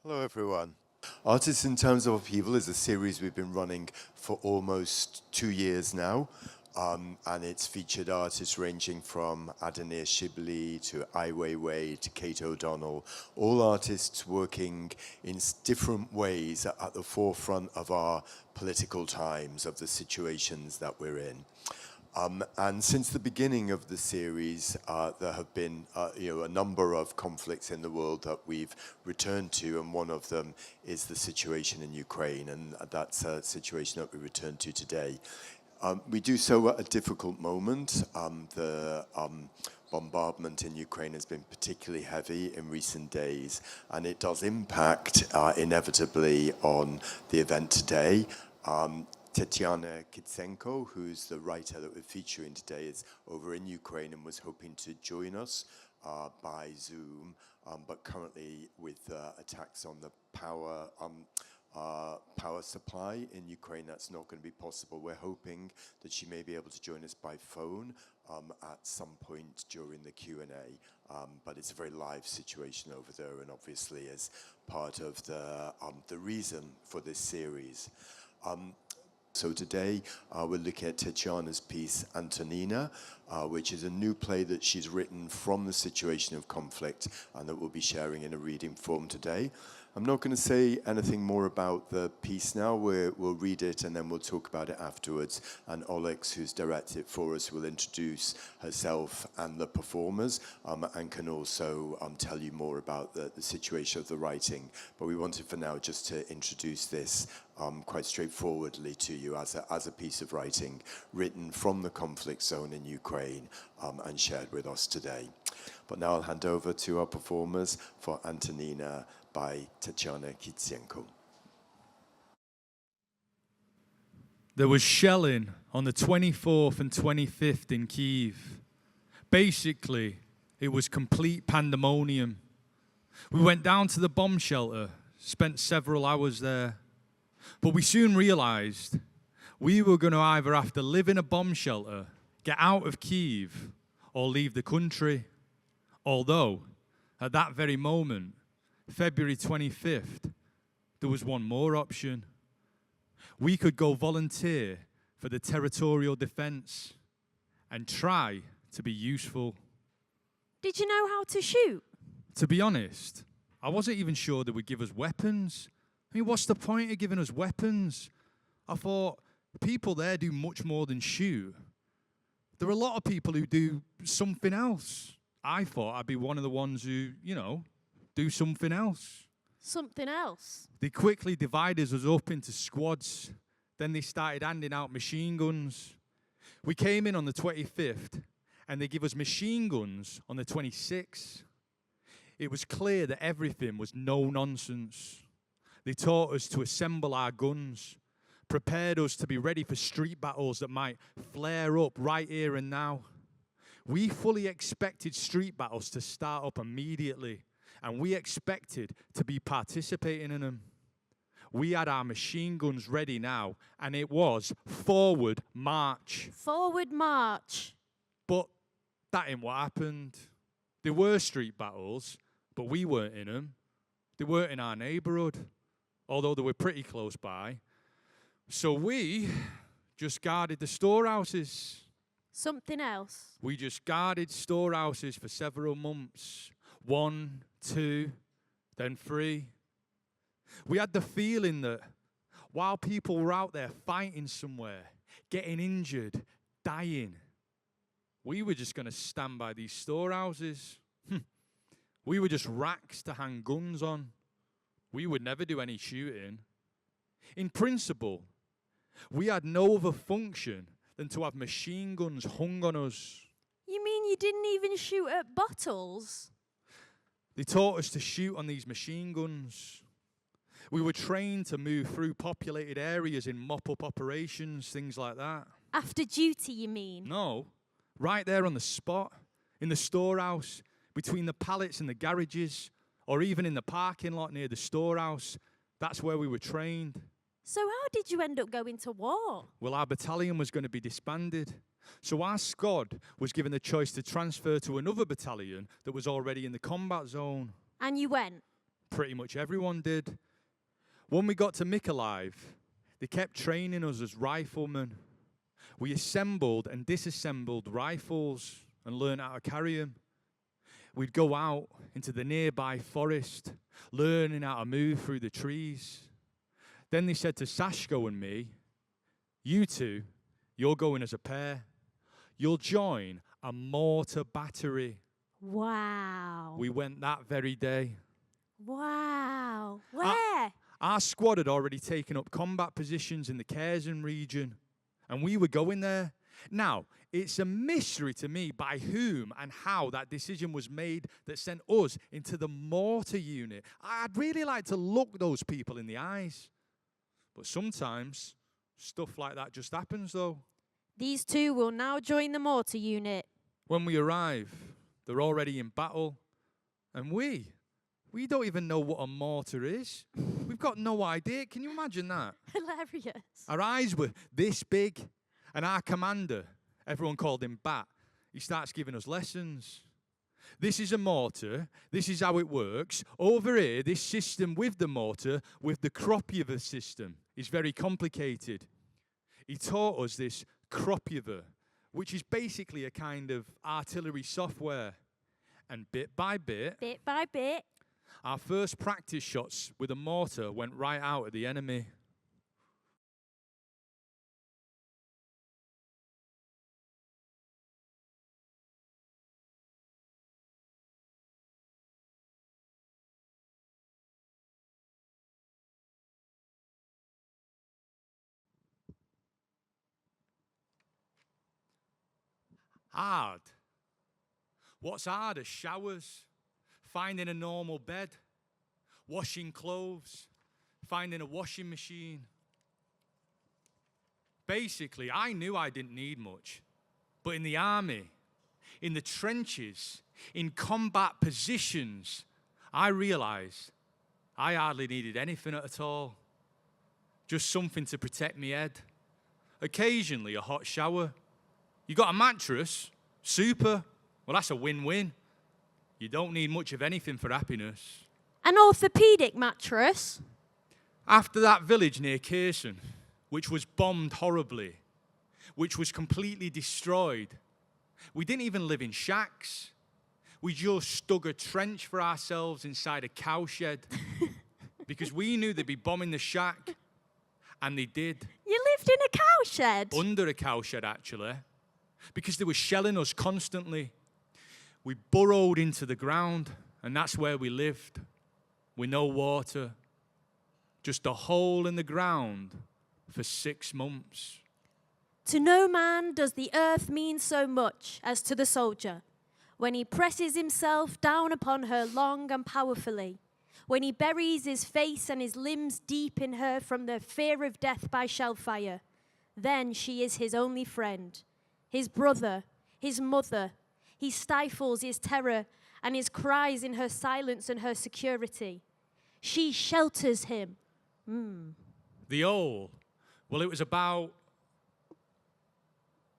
Hello, everyone. Artists in Times of Upheaval is a series we've been running for almost 2 years now. And it's featured artists ranging from Adenir Shibli to Ai Weiwei to Kate O'Donnell, all artists working in different ways at the forefront of our political times, of the situations that we're in. And since the beginning of the series, there have been a number of conflicts in the world that we've returned to, and one of them is the situation in Ukraine, and that's a situation that we return to today. We do so at a difficult moment. The bombardment in Ukraine has been particularly heavy in recent days, and it does impact inevitably on the event today. Tetiana Kytsenko, who's the writer that we're featuring today, is over in Ukraine and was hoping to join us by Zoom, but currently with attacks on the power supply in Ukraine, that's not going to be possible. We're hoping that she may be able to join us by phone at some point during the Q&A, but it's a very live situation over there, and obviously is part of the reason for this series. So today we're looking at Tetiana's piece, Antonina, which is a new play that she's written from the situation of conflict and that we'll be sharing in a reading form today. I'm not going to say anything more about the piece now. We'll read it and then we'll talk about it afterwards. And Olex, who's directed it for us, will introduce herself and the performers and can also tell you more about the situation of the writing. But we wanted for now just to introduce this quite straightforwardly to you as a piece of writing written from the conflict zone in Ukraine and shared with us today. But now I'll hand over to our performers for Antonina by Tetiana Kytsenko. There was shelling on the 24th and 25th in Kyiv. Basically, it was complete pandemonium. We went down to the bomb shelter, spent several hours there. But we soon realized we were going to either have to live in a bomb shelter, get out of Kyiv, or leave the country. Although, at that very moment, February 25th, there was one more option. We could go volunteer for the territorial defense and try to be useful. Did you know how to shoot? To be honest, I wasn't even sure they would give us weapons. I mean, what's the point of giving us weapons? I thought people there do much more than shoot. There are a lot of people who do something else. I thought I'd be one of the ones who, do something else. Something else? They quickly divided us up into squads. Then they started handing out machine guns. We came in on the 25th, and they give us machine guns on the 26th. It was clear that everything was no nonsense. They taught us to assemble our guns, prepared us to be ready for street battles that might flare up right here and now. We fully expected street battles to start up immediately, and we expected to be participating in them. We had our machine guns ready now, and it was forward march. Forward march. But that ain't what happened. There were street battles, but we weren't in them. They weren't in our neighborhood, although they were pretty close by. So we just guarded the storehouses. Something else? We just guarded storehouses for several months. 1, 2, then 3. We had the feeling that while people were out there fighting somewhere, getting injured, dying, we were just going to stand by these storehouses. We were just racks to hang guns on. We would never do any shooting. In principle, we had no other function than to have machine guns hung on us. You mean you didn't even shoot at bottles? They taught us to shoot on these machine guns. We were trained to move through populated areas in mop-up operations, things like that. After duty, you mean? No, right there on the spot, in the storehouse, between the pallets and the garages, or even in the parking lot near the storehouse. That's where we were trained. So how did you end up going to war? Well, our battalion was going to be disbanded. So our squad was given the choice to transfer to another battalion that was already in the combat zone. And you went? pretty much everyone did. When we got to Mykolaiv, they kept training us as riflemen. We assembled and disassembled rifles and learned how to carry them. We'd go out into the nearby forest, learning how to move through the trees. Then they said to Sashko and me, you two, you're going as a pair. You'll join a mortar battery. Wow. We went that very day. Wow. Where? Our squad had already taken up combat positions in the Kherson region, and we were going there. Now, it's a mystery to me by whom and how that decision was made that sent us into the mortar unit. I'd really like to look those people in the eyes. But sometimes, stuff like that just happens, though. These two will now join the mortar unit. When we arrive, they're already in battle. And we don't even know what a mortar is. We've got no idea. Can you imagine that? Hilarious. Our eyes were this big, and our commander, everyone called him Bat, he starts giving us lessons. This is a mortar. This is how it works. Over here, this system with the mortar, with the Kropyeva system, is very complicated. He taught us this Kropyeva, which is basically a kind of artillery software. And bit by bit, our first practice shots with a mortar went right out at the enemy. Hard. What's harder? Showers, finding a normal bed, washing clothes, finding a washing machine. Basically, I knew I didn't need much. But in the army, in the trenches, in combat positions, I realized I hardly needed anything at all. Just something to protect me head. Occasionally, a hot shower. You got a mattress? Super. Well, that's a win-win. You don't need much of anything for happiness. An orthopedic mattress? After that village near Kherson, which was bombed horribly, which was completely destroyed, we didn't even live in shacks. We just dug a trench for ourselves inside a cowshed because we knew they'd be bombing the shack, and they did. You lived in a cowshed? Under a cowshed, actually, because they were shelling us constantly. We burrowed into the ground, and that's where we lived, with no water, just a hole in the ground for 6 months. To no man does the earth mean so much as to the soldier, when he presses himself down upon her long and powerfully, when he buries his face and his limbs deep in her from the fear of death by shellfire. Then she is his only friend, his brother, his mother. He stifles his terror and his cries in her silence and her security. She shelters him. The hole, well, it was about,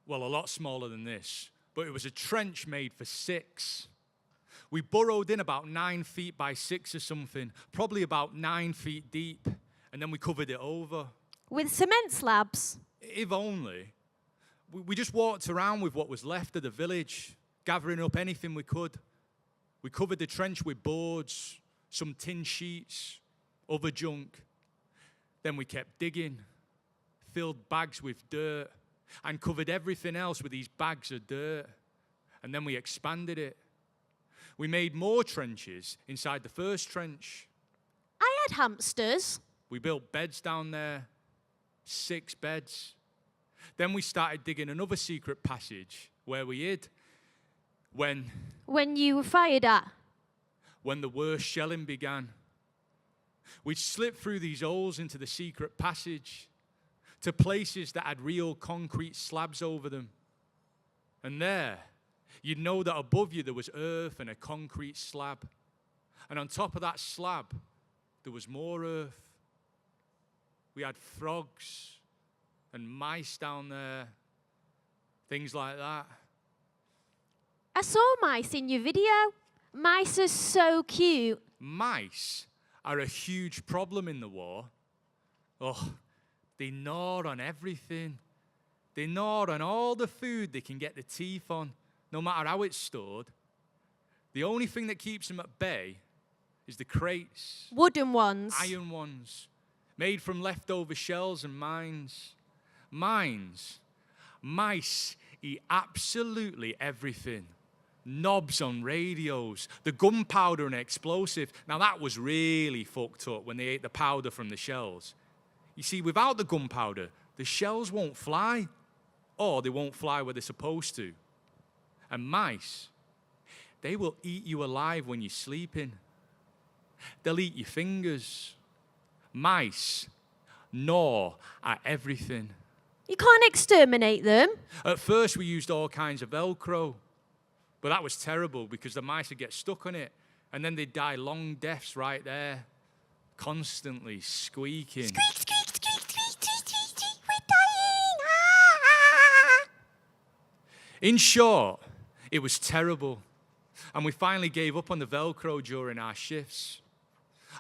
well, a lot smaller than this, but it was a trench made for 6. We burrowed in about 9 feet by 6 or something, probably about 9 feet deep, and then we covered it over. With cement slabs? If only. We just walked around with what was left of the village, gathering up anything we could. We covered the trench with boards, some tin sheets, other junk. Then we kept digging, filled bags with dirt, and covered everything else with these bags of dirt. And then we expanded it. We made more trenches inside the first trench. I had hamsters. We built beds down there, 6 beds. Then we started digging another secret passage where we hid when you were fired at? When the worst shelling began. We'd slip through these holes into the secret passage to places that had real concrete slabs over them. And there, you'd know that above you there was earth and a concrete slab. And on top of that slab, there was more earth. We had frogs and mice down there, things like that. I saw mice in your video. Mice are so cute. Mice? are a huge problem in the war. Oh, they gnaw on everything. They gnaw on all the food they can get their teeth on, no matter how it's stored. The only thing that keeps them at bay is the crates. Wooden ones. Iron ones, made from leftover shells and mines. Mice eat absolutely everything. Knobs on radios, the gunpowder and explosive. Now that was really fucked up when they ate the powder from the shells. You see, without the gunpowder, the shells won't fly, or they won't fly where they're supposed to. And mice, they will eat you alive when you're sleeping. They'll eat your fingers. Mice gnaw at everything. You can't exterminate them. At first, we used all kinds of Velcro, but that was terrible because the mice would get stuck on it, and then they'd die long deaths right there, constantly squeaking. Squeak, squeak, squeak, squeak, squeak, squeak, squeak, we're dying. Ah! In short, it was terrible, and we finally gave up on the Velcro during our shifts.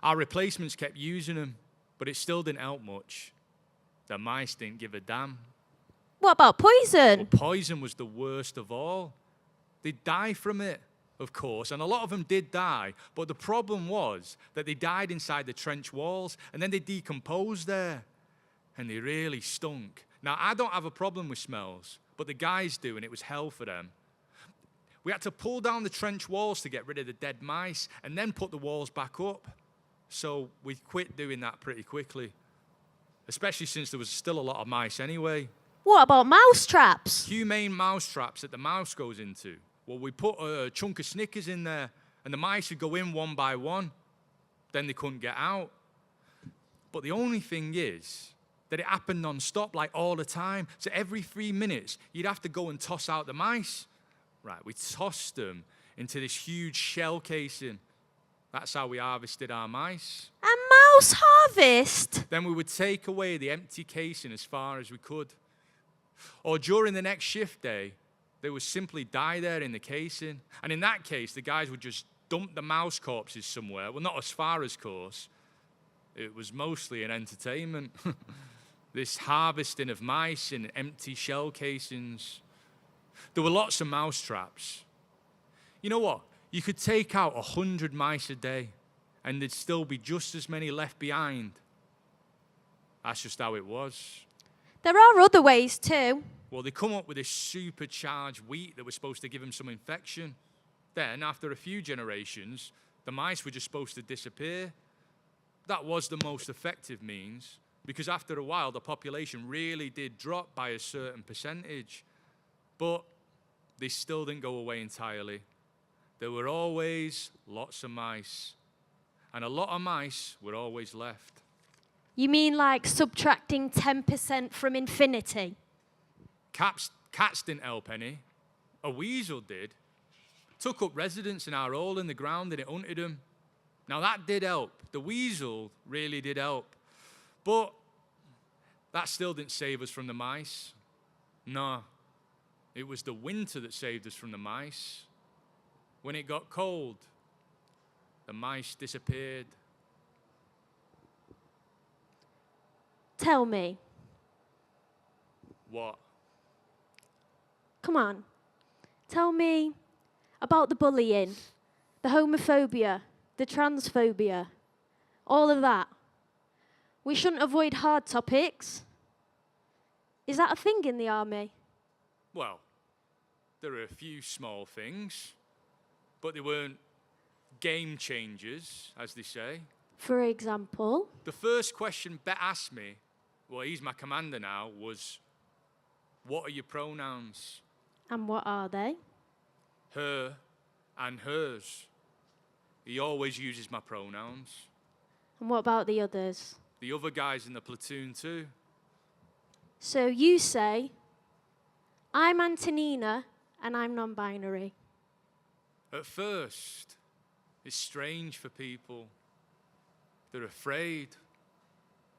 Our replacements kept using them, but it still didn't help much. The mice didn't give a damn. What about poison? Well, poison was the worst of all. They'd die from it, of course, and a lot of them did die, but the problem was that they died inside the trench walls, and then they decomposed there, and they really stunk. Now, I don't have a problem with smells, but the guys do, and it was hell for them. We had to pull down the trench walls to get rid of the dead mice, and then put the walls back up. So we quit doing that pretty quickly, especially since there was still a lot of mice anyway. What about mouse traps? Humane mouse traps that the mouse goes into. Well, we put a chunk of Snickers in there, and the mice would go in one by one. Then they couldn't get out. But the only thing is that it happened non-stop, like all the time. So every 3 minutes, you'd have to go and toss out the mice. Right, we tossed them into this huge shell casing. That's how we harvested our mice. A mouse harvest? Then we would take away the empty casing as far as we could. Or during the next shift day, they would simply die there in the casing. And in that case, the guys would just dump the mouse corpses somewhere. Well, not as far as course. It was mostly an entertainment. This harvesting of mice in empty shell casings. There were lots of mouse traps. You know what? You could take out 100 mice a day, and there'd still be just as many left behind. That's just how it was. There are other ways too. Well, they come up with this supercharged wheat that was supposed to give them some infection. Then, after a few generations, the mice were just supposed to disappear. That was the most effective means, because after a while, the population really did drop by a certain percentage. But they still didn't go away entirely. There were always lots of mice, and a lot of mice were always left. You mean like subtracting 10% from infinity? Cats didn't help any. A weasel did. Took up residence in our hole in the ground and it hunted them. Now that did help. The weasel really did help. But that still didn't save us from the mice. No. It was the winter that saved us from the mice. When it got cold, the mice disappeared. Tell me. What? Come on. Tell me about the bullying, the homophobia, the transphobia, all of that. We shouldn't avoid hard topics. Is that a thing in the army? Well, there are a few small things, but they weren't game changers, as they say. For example? The first question Bet asked me, well, he's my commander now, was, what are your pronouns? And what are they? Her and hers. He always uses my pronouns. And what about the others? The other guys in the platoon too. So you say, I'm Antonina and I'm non-binary. At first, it's strange for people. They're afraid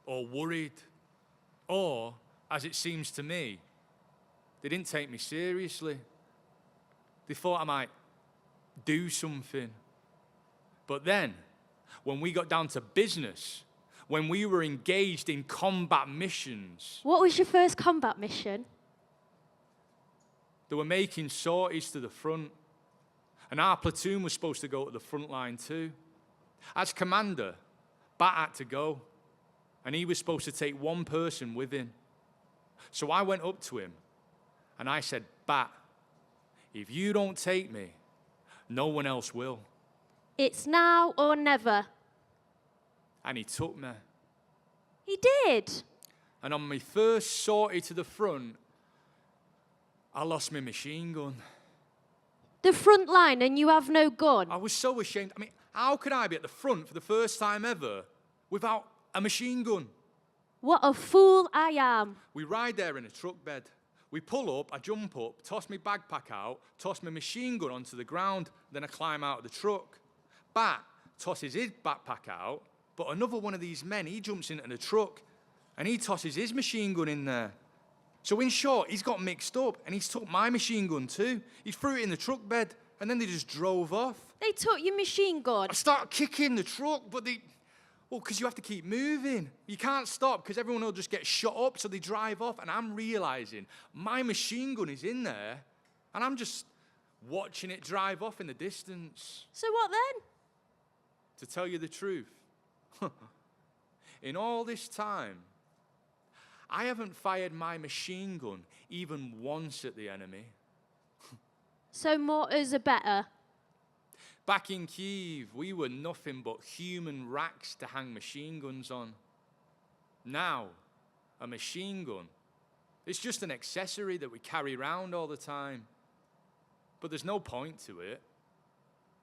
or worried, or, as it seems to me, they didn't take me seriously. They thought I might do something. But then, when we got down to business, when we were engaged in combat missions. What was your first combat mission? They were making sorties to the front, and our platoon was supposed to go to the front line too. As commander, Bat had to go, and he was supposed to take one person with him. So I went up to him, and I said, Bat, if you don't take me, no one else will. It's now or never. And he took me. He did. And on my first sortie to the front, I lost my machine gun. The front line and you have no gun. I was so ashamed. I mean, how could I be at the front for the first time ever without a machine gun? What a fool I am. We ride there in a truck bed. We pull up, I jump up, toss my backpack out, toss my machine gun onto the ground, then I climb out of the truck. Bat tosses his backpack out, but another one of these men, he jumps into the truck and he tosses his machine gun in there. So in short, he's got mixed up and he's took my machine gun too. He threw it in the truck bed and then they just drove off. They took your machine gun. I start kicking the truck, but because you have to keep moving. You can't stop because everyone will just get shot up, so they drive off. And I'm realizing my machine gun is in there, and I'm just watching it drive off in the distance. So what then? To tell you the truth, in all this time, I haven't fired my machine gun even once at the enemy. So mortars are better. Back in Kyiv, we were nothing but human racks to hang machine guns on. Now, a machine gun, it's just an accessory that we carry around all the time. But there's no point to it.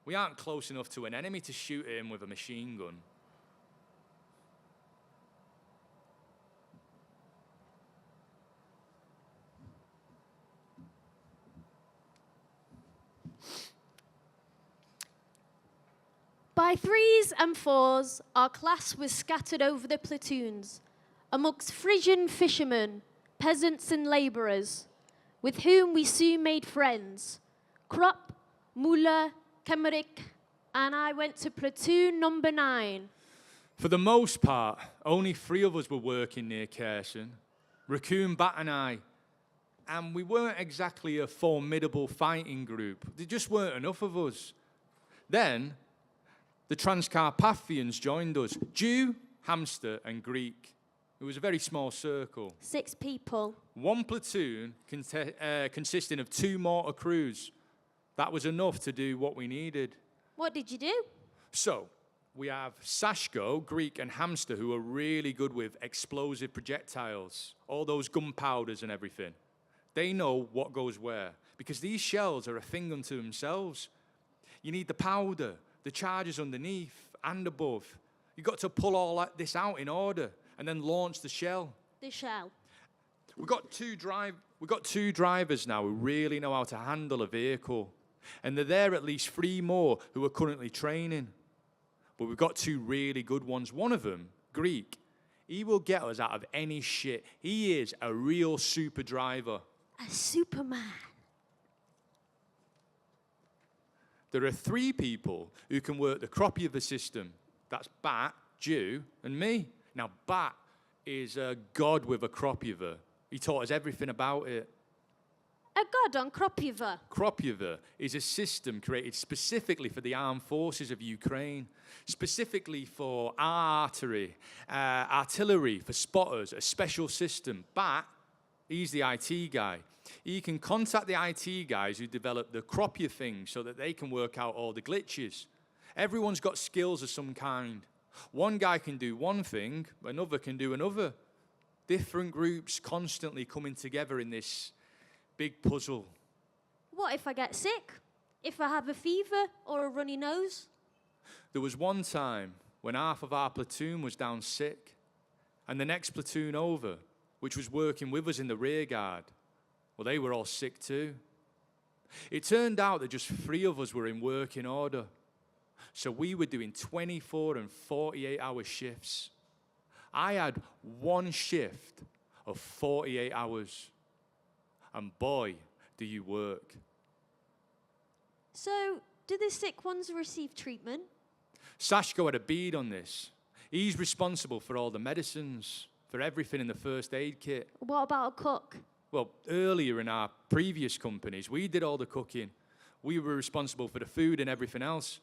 We aren't close enough to an enemy to shoot him with a machine gun. By threes and fours, our class was scattered over the platoons, amongst Frisian fishermen, peasants and labourers, with whom we soon made friends. Krop, Muller, Kemmerik, and I went to platoon number 9. For the most part, only 3 of us were working near Kherson, Raccoon, Bat and I, and we weren't exactly a formidable fighting group. There just weren't enough of us. Then, the Transcarpathians joined us, Jew, Hamster, and Greek. It was a very small circle. 6 people. One platoon consisting of 2 mortar crews. That was enough to do what we needed. What did you do? So, we have Sashko, Greek, and Hamster, who are really good with explosive projectiles, all those gunpowders and everything. They know what goes where, because these shells are a thing unto themselves. You need the powder, the charges underneath and above. You've got to pull all this out in order and then launch the shell. The shell. We've got two drivers now who really know how to handle a vehicle. And there are at least 3 more who are currently training. But we've got 2 really good ones. One of them, Greek, he will get us out of any shit. He is a real super driver. A Superman. There are 3 people who can work the Kropyeva system. That's Bat, Jew, and me. Now, Bat is a god with a Kropyeva. He taught us everything about it. A god on Kropyeva. Kropyeva is a system created specifically for the armed forces of Ukraine, specifically for artillery, for spotters, a special system. Bat, he's the IT guy. He can contact the IT guys who develop the Kropyeva thing so that they can work out all the glitches. Everyone's got skills of some kind. One guy can do one thing, another can do another. Different groups constantly coming together in this big puzzle. What if I get sick? If I have a fever or a runny nose? There was one time when half of our platoon was down sick, and the next platoon over, which was working with us in the rear guard, well, they were all sick too. It turned out that just 3 of us were in working order. So we were doing 24 and 48-hour shifts. I had one shift of 48 hours. And boy, do you work. So, do the sick ones receive treatment? Sashko had a bead on this. He's responsible for all the medicines, for everything in the first aid kit. What about a cook? Well, earlier in our previous companies, we did all the cooking. We were responsible for the food and everything else.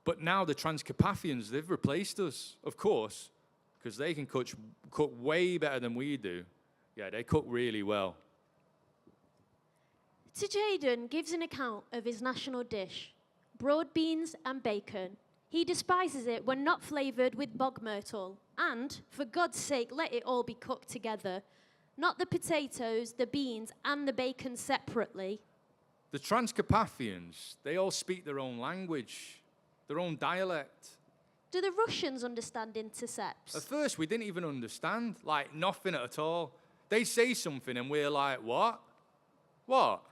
But now the Transcarpathians, they've replaced us, of course, because they can cook way better than we do. Yeah, they cook really well. Jaden gives an account of his national dish, broad beans and bacon. He despises it when not flavoured with bog myrtle. And, for God's sake, let it all be cooked together. Not the potatoes, the beans, and the bacon separately. The Transcarpathians, they all speak their own language, their own dialect. Do the Russians understand intercepts? At first, we didn't even understand, like nothing at all. They say something and we're like, what? What?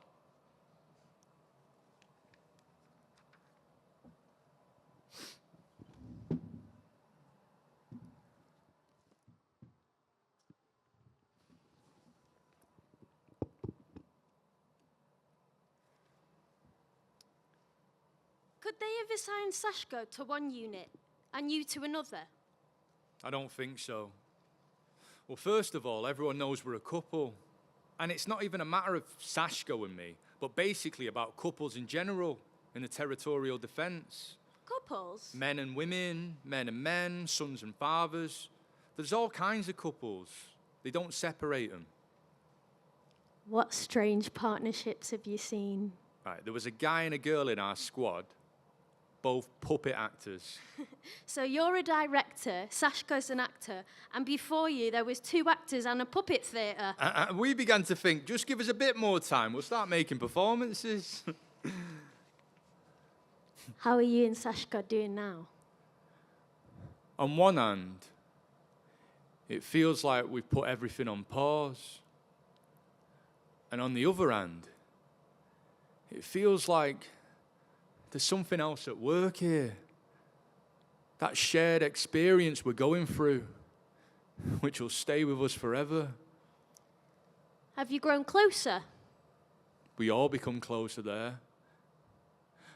Could they have assigned Sashko to one unit and you to another? I don't think so. Well, first of all, everyone knows we're a couple. And it's not even a matter of Sashko and me, but basically about couples in general in the territorial defence. Couples? Men and women, men and men, sons and fathers. There's all kinds of couples. They don't separate them. What strange partnerships have you seen? Right, there was a guy and a girl in our squad, both puppet actors. So you're a director, Sashko's an actor, and before you there was 2 actors and a puppet theatre. We began to think, just give us a bit more time, we'll start making performances. How are you and Sashko doing now? On one hand, it feels like we've put everything on pause. And on the other hand, it feels like there's something else at work here. That shared experience we're going through, which will stay with us forever. Have you grown closer? We all become closer there.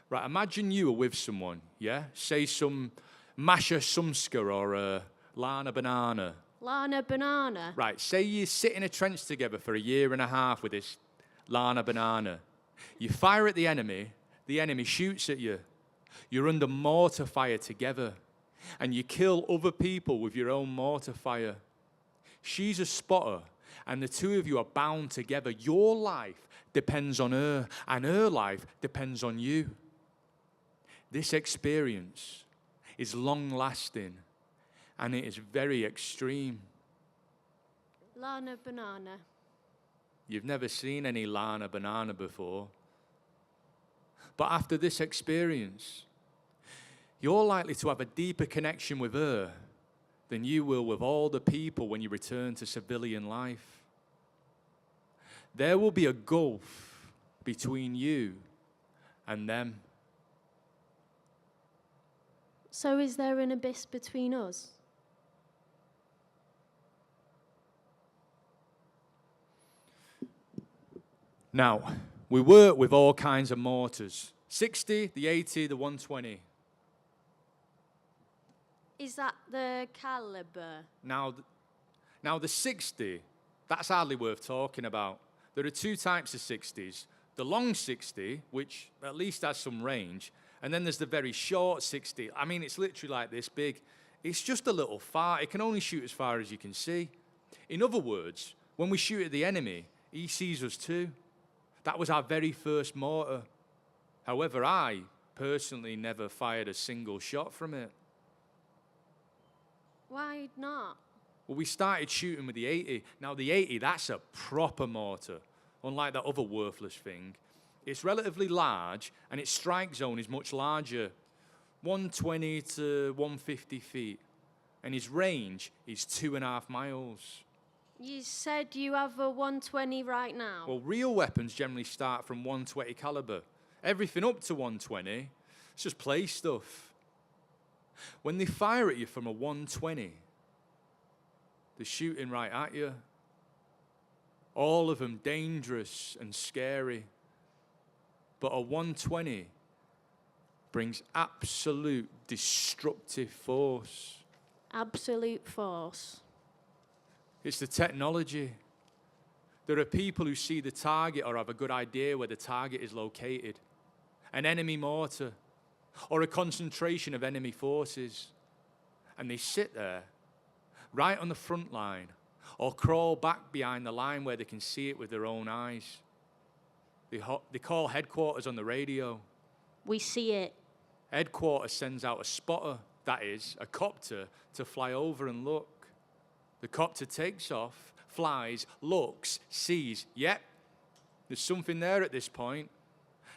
Right, imagine you are with someone, yeah? Say some Masha Sumska or Lana Banana. Lana Banana. Right, say you sit in a trench together for 1.5 years with this Lana Banana. You fire at the enemy shoots at you. You're under mortar fire together, and you kill other people with your own mortar fire. She's a spotter, and the two of you are bound together. Your life depends on her, and her life depends on you. This experience is long-lasting, and it is very extreme. Lana Banana. You've never seen any Lana Banana before. But after this experience, you're likely to have a deeper connection with her than you will with all the people when you return to civilian life. There will be a gulf between you and them. So is there an abyss between us? Now, we work with all kinds of mortars. 60, the 80, the 120. Is that the caliber? Now the 60, that's hardly worth talking about. There are 2 types of 60s. The long 60, which at least has some range, and then there's the very short 60. I mean, it's literally like this big. It's just a little far. It can only shoot as far as you can see. In other words, when we shoot at the enemy, he sees us too. That was our very first mortar. However, I personally never fired a single shot from it. Why not? Well, we started shooting with the 80. Now, the 80, that's a proper mortar, unlike that other worthless thing. It's relatively large, and its strike zone is much larger, 120 to 150 feet. And its range is 2.5 miles. You said you have a 120 right now. Well, real weapons generally start from 120 caliber. Everything up to 120, it's just play stuff. When they fire at you from a 120, they're shooting right at you. All of them dangerous and scary. But a 120 brings absolute destructive force. Absolute force. It's the technology. There are people who see the target or have a good idea where the target is located. An enemy mortar or a concentration of enemy forces. And they sit there, right on the front line, or crawl back behind the line where they can see it with their own eyes. They call headquarters on the radio. We see it. Headquarters sends out a spotter, that is, a copter, to fly over and look. The copter takes off, flies, looks, sees, yep, there's something there at this point.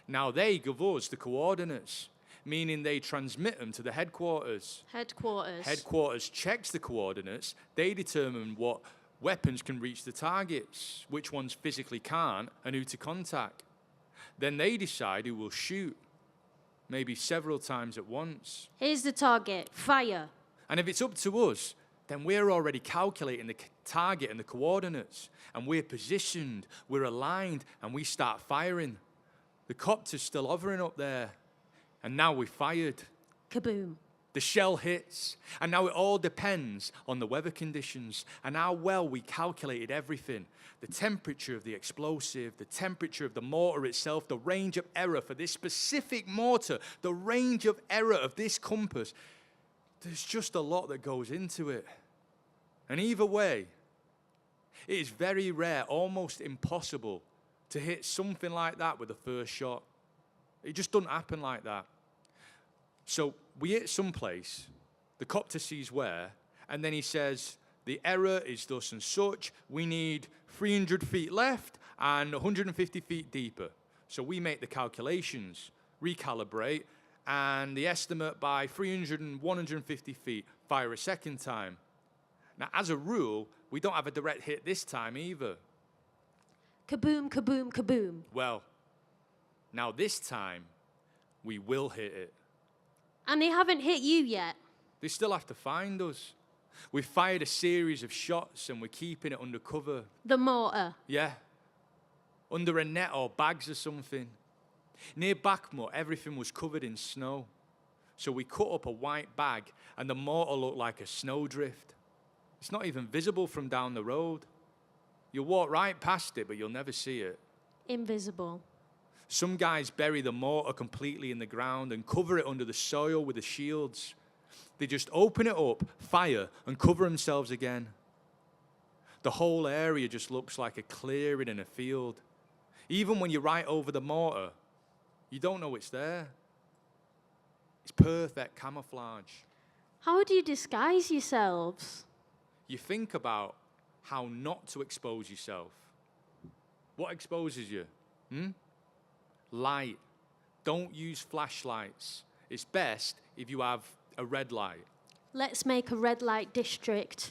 Now they give us the coordinates, meaning they transmit them to the headquarters. Headquarters. Headquarters checks the coordinates. They determine what weapons can reach the targets, which ones physically can't, and who to contact. Then they decide who will shoot, maybe several times at once. Here's the target. Fire. And if it's up to us, then we're already calculating the target and the coordinates, and we're positioned, we're aligned, and we start firing. The copter's still hovering up there, and now we fired. Kaboom. The shell hits, and now it all depends on the weather conditions and how well we calculated everything. The temperature of the explosive, the temperature of the mortar itself, the range of error for this specific mortar, the range of error of this compass. There's just a lot that goes into it. And either way, it is very rare, almost impossible, to hit something like that with the first shot. It just doesn't happen like that. So we hit someplace, the copter sees where, and then he says, the error is thus and such, we need 300 feet left and 150 feet deeper. So we make the calculations, recalibrate, and the estimate by 300 and 150 feet, fire a second time. Now, as a rule, we don't have a direct hit this time either. Kaboom, kaboom, kaboom. Well, now this time, we will hit it. And they haven't hit you yet. They still have to find us. We've fired a series of shots and we're keeping it under cover. The mortar. Yeah. Under a net or bags or something. Near Bakhmut, everything was covered in snow. So we cut up a white bag and the mortar looked like a snowdrift. It's not even visible from down the road. You'll walk right past it, but you'll never see it. Invisible. Some guys bury the mortar completely in the ground and cover it under the soil with the shields. They just open it up, fire, and cover themselves again. The whole area just looks like a clearing in a field. Even when you're right over the mortar, you don't know it's there. It's perfect camouflage. How do you disguise yourselves? You think about how not to expose yourself. What exposes you? Light. Don't use flashlights. It's best if you have a red light. Let's make a red light district.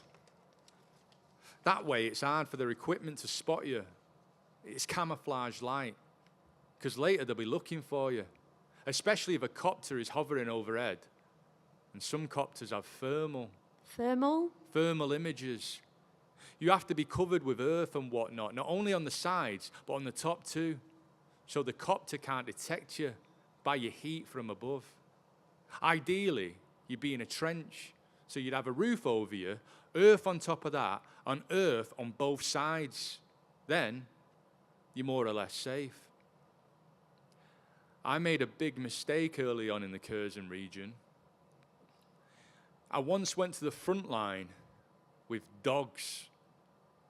That way it's hard for their equipment to spot you. It's camouflage light. Because later they'll be looking for you. Especially if a copter is hovering overhead. And some copters have thermal. Thermal? Thermal images. You have to be covered with earth and whatnot, not only on the sides, but on the top too. So the copter can't detect you by your heat from above. Ideally, you'd be in a trench, so you'd have a roof over you, earth on top of that, and earth on both sides. Then, you're more or less safe. I made a big mistake early on in the Kherson region. I once went to the front line with dogs.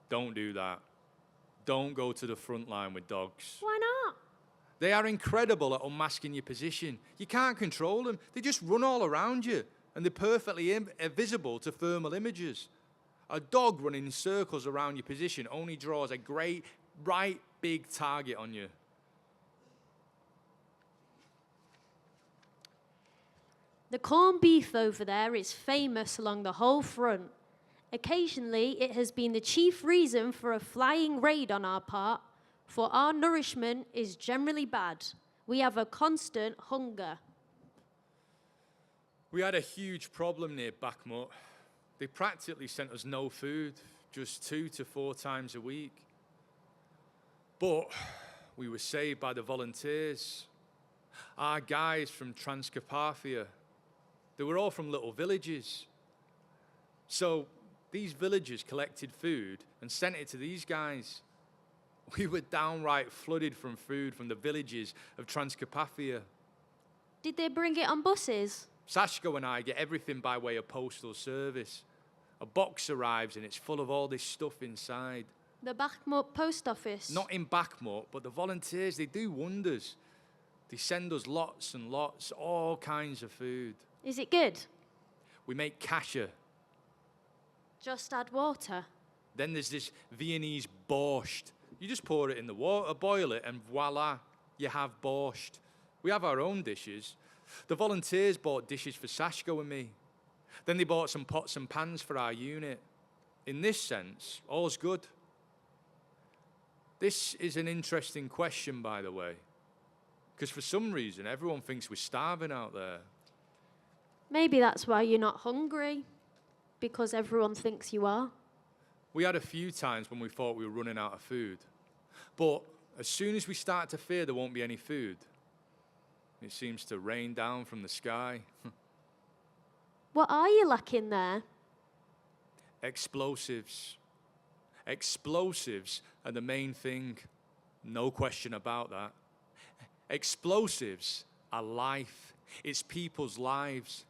Don't do that. Don't go to the front line with dogs. Why not? They are incredible at unmasking your position. You can't control them. They just run all around you, and they're perfectly invisible to thermal images. A dog running in circles around your position only draws a great, right big target on you. The corned beef over there is famous along the whole front. Occasionally, it has been the chief reason for a flying raid on our part, for our nourishment is generally bad. We have a constant hunger. We had a huge problem near Bakhmut. They practically sent us no food, just 2 to 4 times a week. But we were saved by the volunteers. Our guys from Transcarpathia, they were all from little villages. So these villagers collected food and sent it to these guys. We were downright flooded from food from the villages of Transcarpathia. Did they bring it on buses? Sashko and I get everything by way of postal service. A box arrives and it's full of all this stuff inside. The Bakhmut post office? Not in Bakhmut, but the volunteers, they do wonders. They send us lots and lots, all kinds of food. Is it good? We make kasha. Just add water. Then there's this Viennese borscht. You just pour it in the water, boil it, and voila, you have borscht. We have our own dishes. The volunteers bought dishes for Sashko and me. Then they bought some pots and pans for our unit. In this sense, all's good. This is an interesting question, by the way, because for some reason, everyone thinks we're starving out there. Maybe that's why you're not hungry, because everyone thinks you are. We had a few times when we thought we were running out of food. But as soon as we start to fear there won't be any food, it seems to rain down from the sky. What are you lacking there? Explosives. Explosives are the main thing. No question about that. Explosives are life. It's people's lives.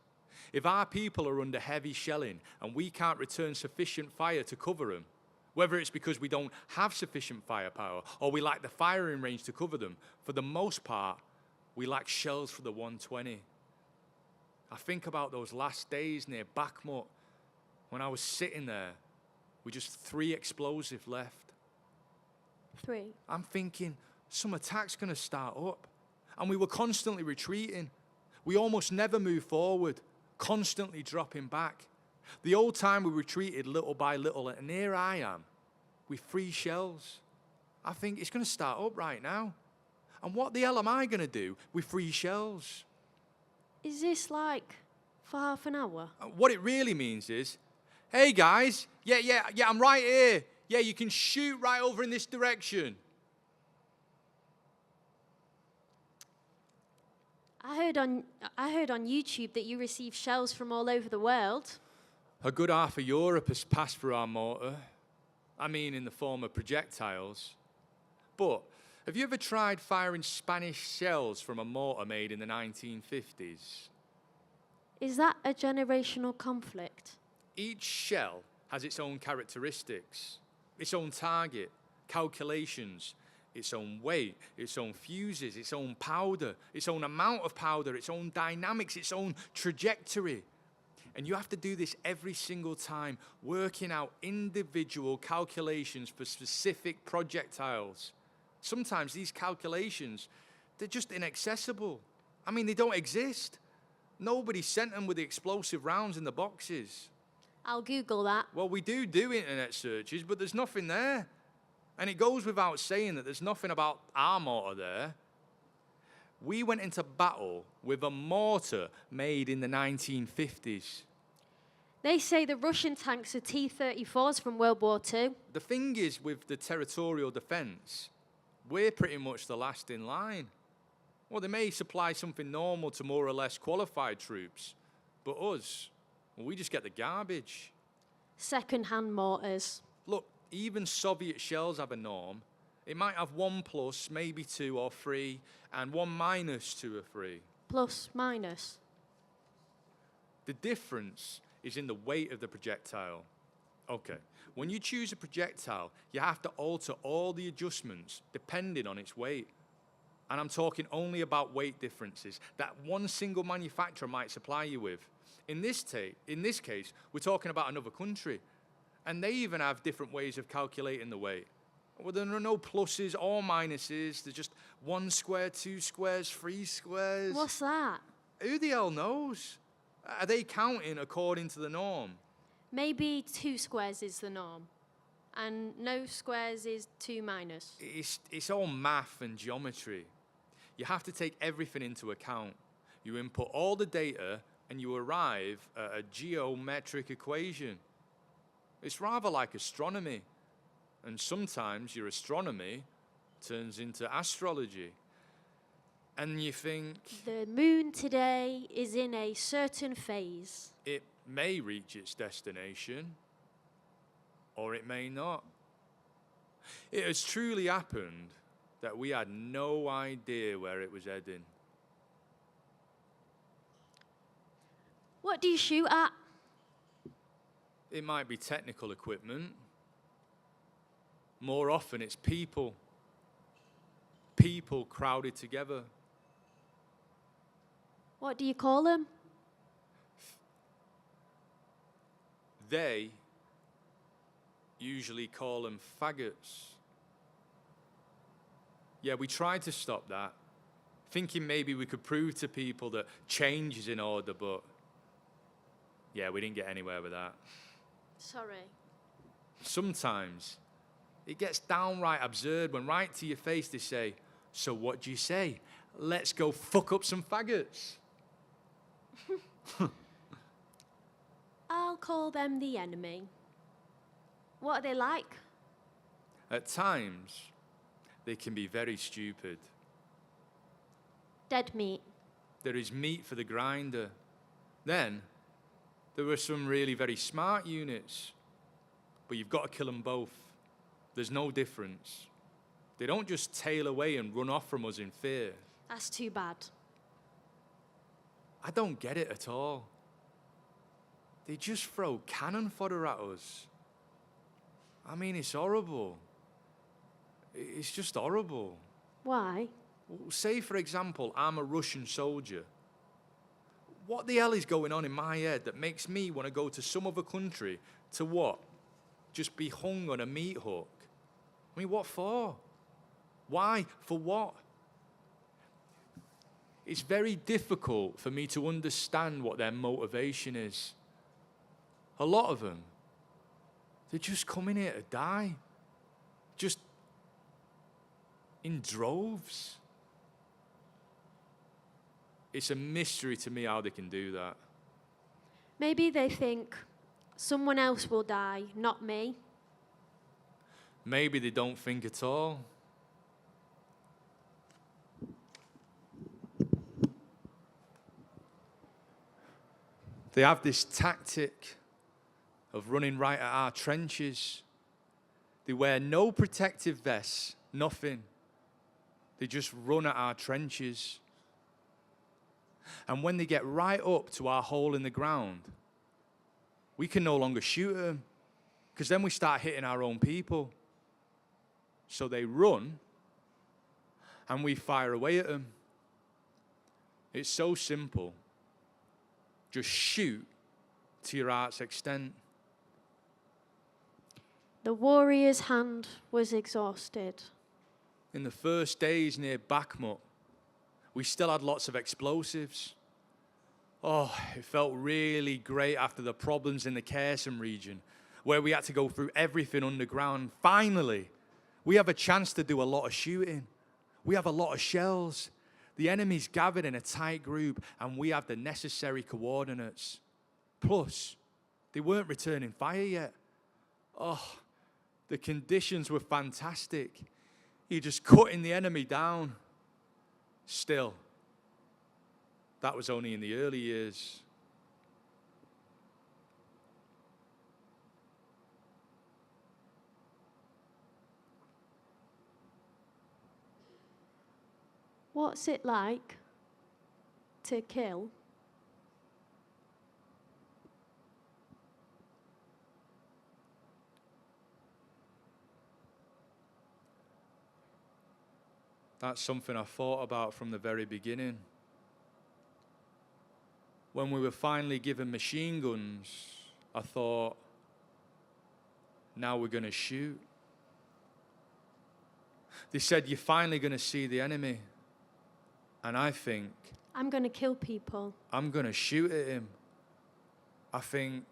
If our people are under heavy shelling and we can't return sufficient fire to cover them, whether it's because we don't have sufficient firepower or we lack the firing range to cover them, for the most part, we lack shells for the 120. I think about those last days near Bakhmut when I was sitting there with just 3 explosives left. 3. I'm thinking, some attack's going to start up. And we were constantly retreating. We almost never moved forward, constantly dropping back. The old time we retreated little by little, and here I am with 3 shells. I think it's going to start up right now. And what the hell am I going to do with 3 shells? Is this like for half an hour? What it really means is, hey guys, yeah, I'm right here. Yeah, you can shoot right over in this direction. I heard on YouTube that you receive shells from all over the world. A good half of Europe has passed through our mortar. I mean, in the form of projectiles. But have you ever tried firing Spanish shells from a mortar made in the 1950s? Is that a generational conflict? Each shell has its own characteristics, its own target, calculations, its own weight, its own fuses, its own powder, its own amount of powder, its own dynamics, its own trajectory. And you have to do this every single time, working out individual calculations for specific projectiles. Sometimes these calculations, they're just inaccessible. I mean, they don't exist. Nobody sent them with the explosive rounds in the boxes. I'll Google that. Well, we do internet searches, but there's nothing there. And it goes without saying that there's nothing about our mortar there. We went into battle with a mortar made in the 1950s. They say the Russian tanks are T-34s from World War II. The thing is, with the territorial defense, we're pretty much the last in line. Well, they may supply something normal to more or less qualified troops, but us, well, we just get the garbage. Second-hand mortars. Look, even Soviet shells have a norm. It might have 1 plus, maybe 2 or 3, and 1 minus 2 or 3. Plus, minus. The difference is in the weight of the projectile. Okay, when you choose a projectile, you have to alter all the adjustments depending on its weight. And I'm talking only about weight differences that one single manufacturer might supply you with. In this case, we're talking about another country. And they even have different ways of calculating the weight. Well, there are no pluses or minuses. There's just 1 square, 2 squares, 3 squares. What's that? Who the hell knows? Are they counting according to the norm? Maybe 2 squares is the norm. And no squares is 2 minus. It's all math and geometry. You have to take everything into account. You input all the data and you arrive at a geometric equation. It's rather like astronomy. And sometimes your astronomy turns into astrology. And you think The moon today is in a certain phase. it may reach its destination, or it may not. It has truly happened that we had no idea where it was heading. What do you shoot at? It might be technical equipment. More often, it's people. People crowded together. What do you call them? They usually call them faggots. Yeah, we tried to stop that, thinking maybe we could prove to people that change is in order, but yeah, we didn't get anywhere with that. Sorry. Sometimes it gets downright absurd when right to your face they say, "So what do you say? Let's go fuck up some faggots." I'll call them the enemy. What are they like? At times, they can be very stupid. Dead meat. There is meat for the grinder. Then, there are some really very smart units, but you've got to kill them both. There's no difference. They don't just tail away and run off from us in fear. That's too bad. I don't get it at all. They just throw cannon fodder at us. I mean, it's horrible. It's just horrible. Why? Say, for example, I'm a Russian soldier. What the hell is going on in my head that makes me want to go to some other country to what? Just be hung on a meat hook? I mean, what for? Why? For what? It's very difficult for me to understand what their motivation is. A lot of them, they're just coming here to die. Just in droves. It's a mystery to me how they can do that. Maybe they think someone else will die, not me. Maybe they don't think at all. They have this tactic of running right at our trenches. They wear no protective vests, nothing. They just run at our trenches. And when they get right up to our hole in the ground, we can no longer shoot at them, because then we start hitting our own people. So they run, and we fire away at them. It's so simple. Just shoot to your heart's extent. The warrior's hand was exhausted. In the first days near Bakhmut, we still had lots of explosives. Oh, it felt really great after the problems in the Kherson region, where we had to go through everything underground. Finally, we have a chance to do a lot of shooting. We have a lot of shells. The enemy's gathered in a tight group, and we have the necessary coordinates. Plus, they weren't returning fire yet. Oh, the conditions were fantastic. You're just cutting the enemy down. Still, that was only in the early years. What's it like to kill? That's something I thought about from the very beginning. When we were finally given machine guns, I thought, now we're going to shoot. They said, you're finally going to see the enemy. And I think, I'm going to kill people. I'm going to shoot at him. I think,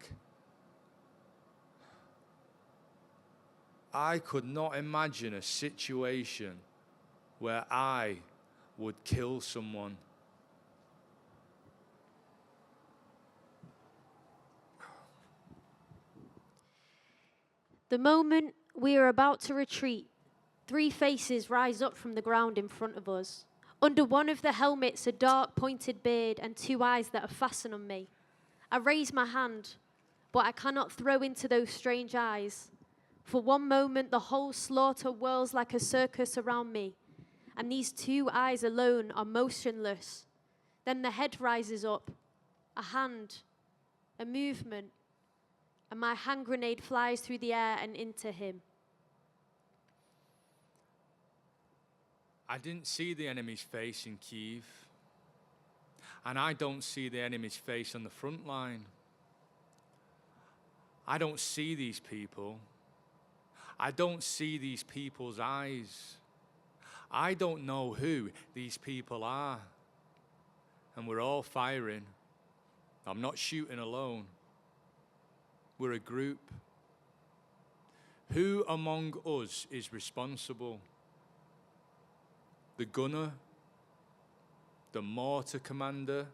I could not imagine a situation where I would kill someone. The moment we are about to retreat, 3 faces rise up from the ground in front of us. Under one of the helmets, a dark pointed beard and 2 eyes that are fastened on me. I raise my hand, but I cannot throw into those strange eyes. For one moment, the whole slaughter whirls like a circus around me, and these 2 eyes alone are motionless. Then the head rises up, a hand, a movement, and my hand grenade flies through the air and into him. I didn't see the enemy's face in Kyiv, and I don't see the enemy's face on the front line. I don't see these people. I don't see these people's eyes. I don't know who these people are. And we're all firing. I'm not shooting alone. We're a group. Who among us is responsible? The gunner? The mortar commander?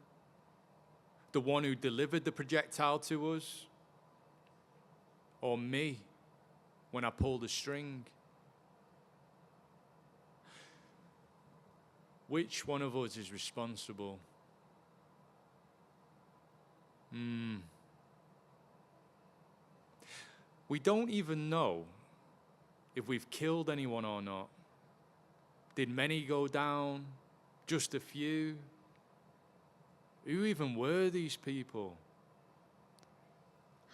The one who delivered the projectile to us? Or me, when I pulled the string? Which one of us is responsible? We don't even know if we've killed anyone or not. Did many go down? Just a few? Who even were these people?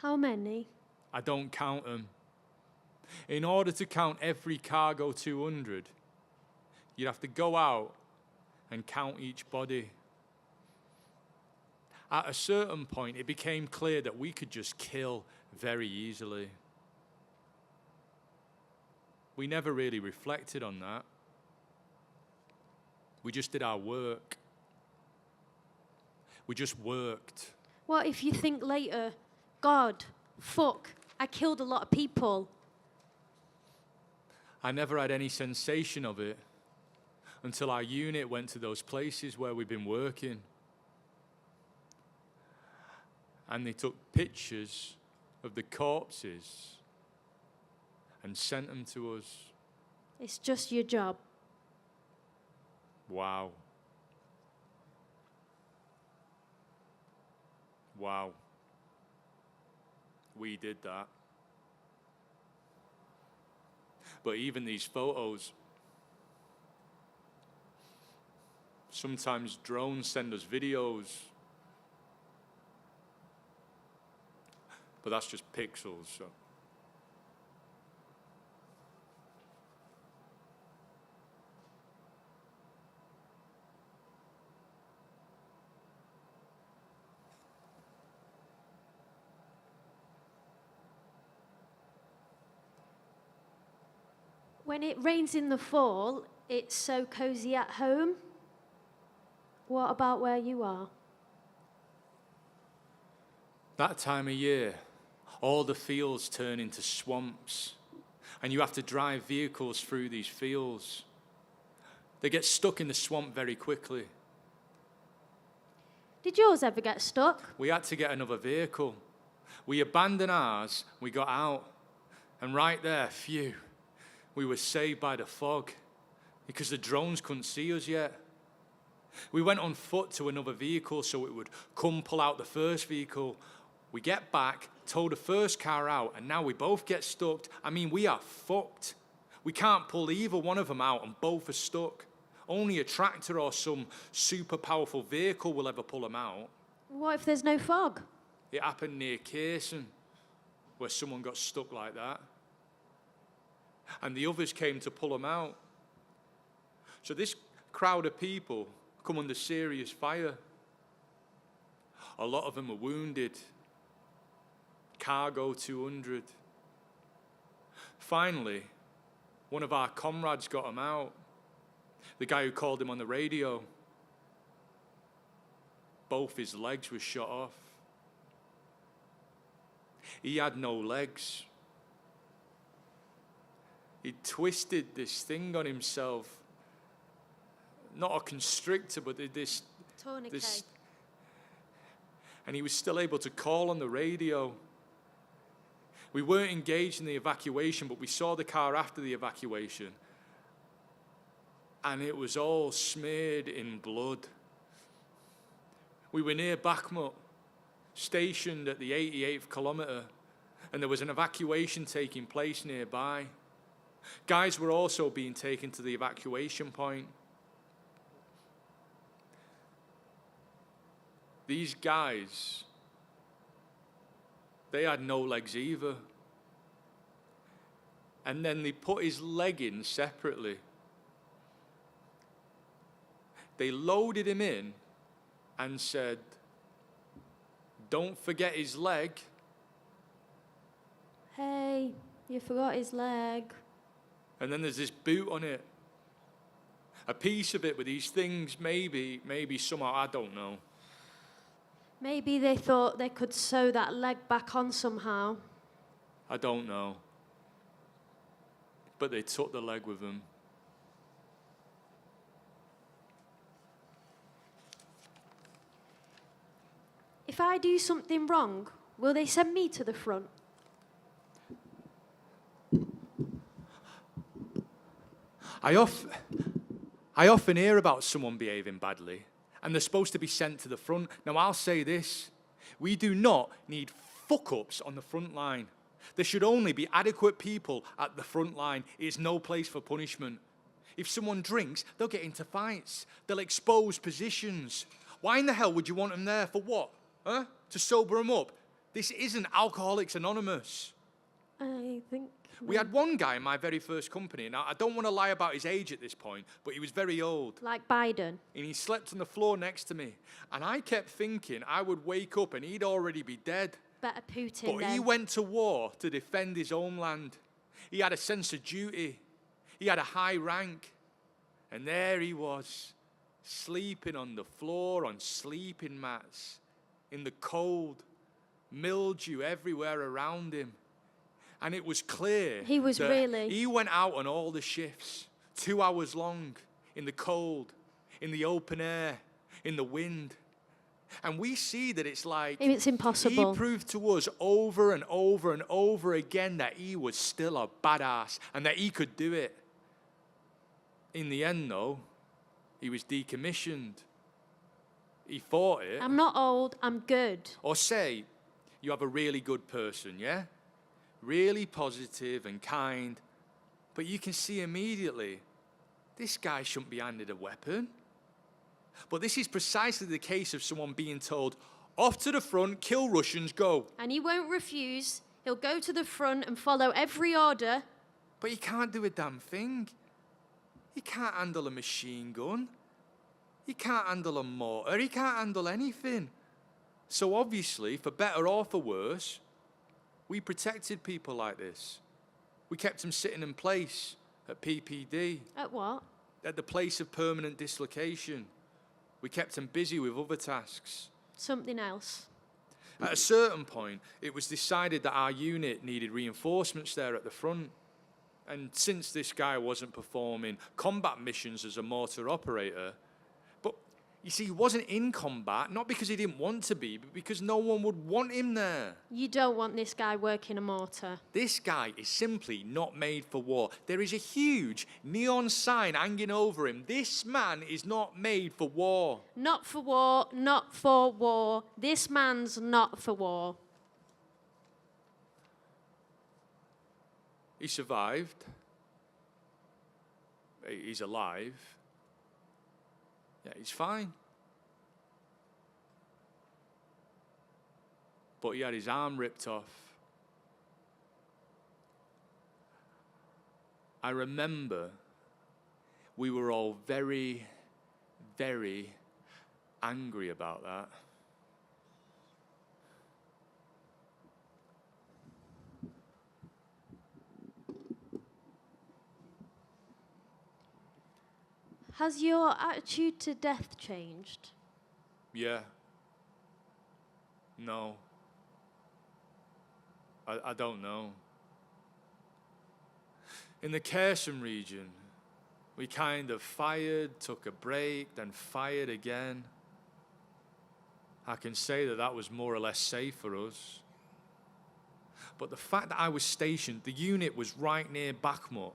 How many? I don't count them. In order to count every cargo 200, you'd have to go out and count each body. At a certain point, it became clear that we could just kill very easily. We never really reflected on that. We just did our work. We just worked. What if you think later, God, fuck, I killed a lot of people? I never had any sensation of it until our unit went to those places where we've been working. And they took pictures of the corpses and sent them to us. It's just your job. Wow. Wow. We did that. But even these photos, sometimes drones send us videos, but that's just pixels. So. When it rains in the fall, it's so cozy at home. What about where you are? That time of year, all the fields turn into swamps, and you have to drive vehicles through these fields. They get stuck in the swamp very quickly. Did yours ever get stuck? We had to get another vehicle. We abandoned ours, we got out, and right there, phew, we were saved by the fog because the drones couldn't see us yet. We went on foot to another vehicle so it would come pull out the first vehicle. We get back, tow the first car out, and now we both get stuck. I mean, we are fucked. We can't pull either one of them out, and both are stuck. Only a tractor or some super powerful vehicle will ever pull them out. What if there's no fog? It happened near Kherson, where someone got stuck like that. And the others came to pull them out. So this crowd of people come under serious fire. A lot of them are wounded. Cargo 200. Finally, one of our comrades got him out. The guy who called him on the radio. Both his legs were shot off. He had no legs. He twisted this thing on himself. Not a constrictor, but this. Tourniquet. And he was still able to call on the radio. We weren't engaged in the evacuation, but we saw the car after the evacuation. and it was all smeared in blood. We were near Bakhmut, stationed at the 88th kilometer, and there was an evacuation taking place nearby. Guys were also being taken to the evacuation point. These guys, they had no legs either. And then they put his leg in separately. They loaded him in and said, "Don't forget his leg." Hey, you forgot his leg. And then there's this boot on it. A piece of it with these things, maybe somehow, I don't know. Maybe they thought they could sew that leg back on somehow. I don't know. But they took the leg with them. If I do something wrong, will they send me to the front? I often hear about someone behaving badly, and they're supposed to be sent to the front. Now, I'll say this. We do not need fuck-ups on the front line. There should only be adequate people at the front line. It's no place for punishment. If someone drinks, they'll get into fights. They'll expose positions. Why in the hell would you want them there? For what? Huh? To sober them up? This isn't Alcoholics Anonymous. I think... We had one guy in my very first company. Now, I don't want to lie about his age at this point, but he was very old. Like Biden. And he slept on the floor next to me. And I kept thinking I would wake up and he'd already be dead. Better Putin But he went to war to defend his homeland. He had a sense of duty. He had a high rank. And there he was, sleeping on the floor on sleeping mats, in the cold, mildew everywhere around him. And it was clear He was that really... he went out on all the shifts, 2 hours long, in the cold, in the open air, in the wind. And we see that it's like... It's impossible. He proved to us over and over and over again that he was still a badass and that he could do it. In the end, though, he was decommissioned. He fought it. I'm not old, I'm good. Or say, you have a really good person, yeah? Really positive and kind, but you can see immediately, this guy shouldn't be handed a weapon. But this is precisely the case of someone being told, off to the front, kill Russians, go. And he won't refuse. He'll go to the front and follow every order. But he can't do a damn thing. He can't handle a machine gun. He can't handle a mortar. He can't handle anything. So obviously, for better or for worse, we protected people like this. We kept them sitting in place at PPD. At what? At the place of permanent dislocation. We kept them busy with other tasks. Something else. At a certain point, it was decided that our unit needed reinforcements there at the front. And since this guy wasn't performing combat missions as a mortar operator, but you see, he wasn't in combat, not because he didn't want to be, but because no one would want him there. You don't want this guy working a mortar. This guy is simply not made for war. There is a huge neon sign hanging over him. This man is not made for war. Not for war, not for war. This man's not for war. He survived. He's alive. Yeah, he's fine. But he had his arm ripped off. I remember we were all very, very angry about that. Has your attitude to death changed? Yeah. No. I don't know. In the Kherson region, we kind of fired, took a break, then fired again. I can say that that was more or less safe for us. But the fact that I was stationed, the unit was right near Bakhmut,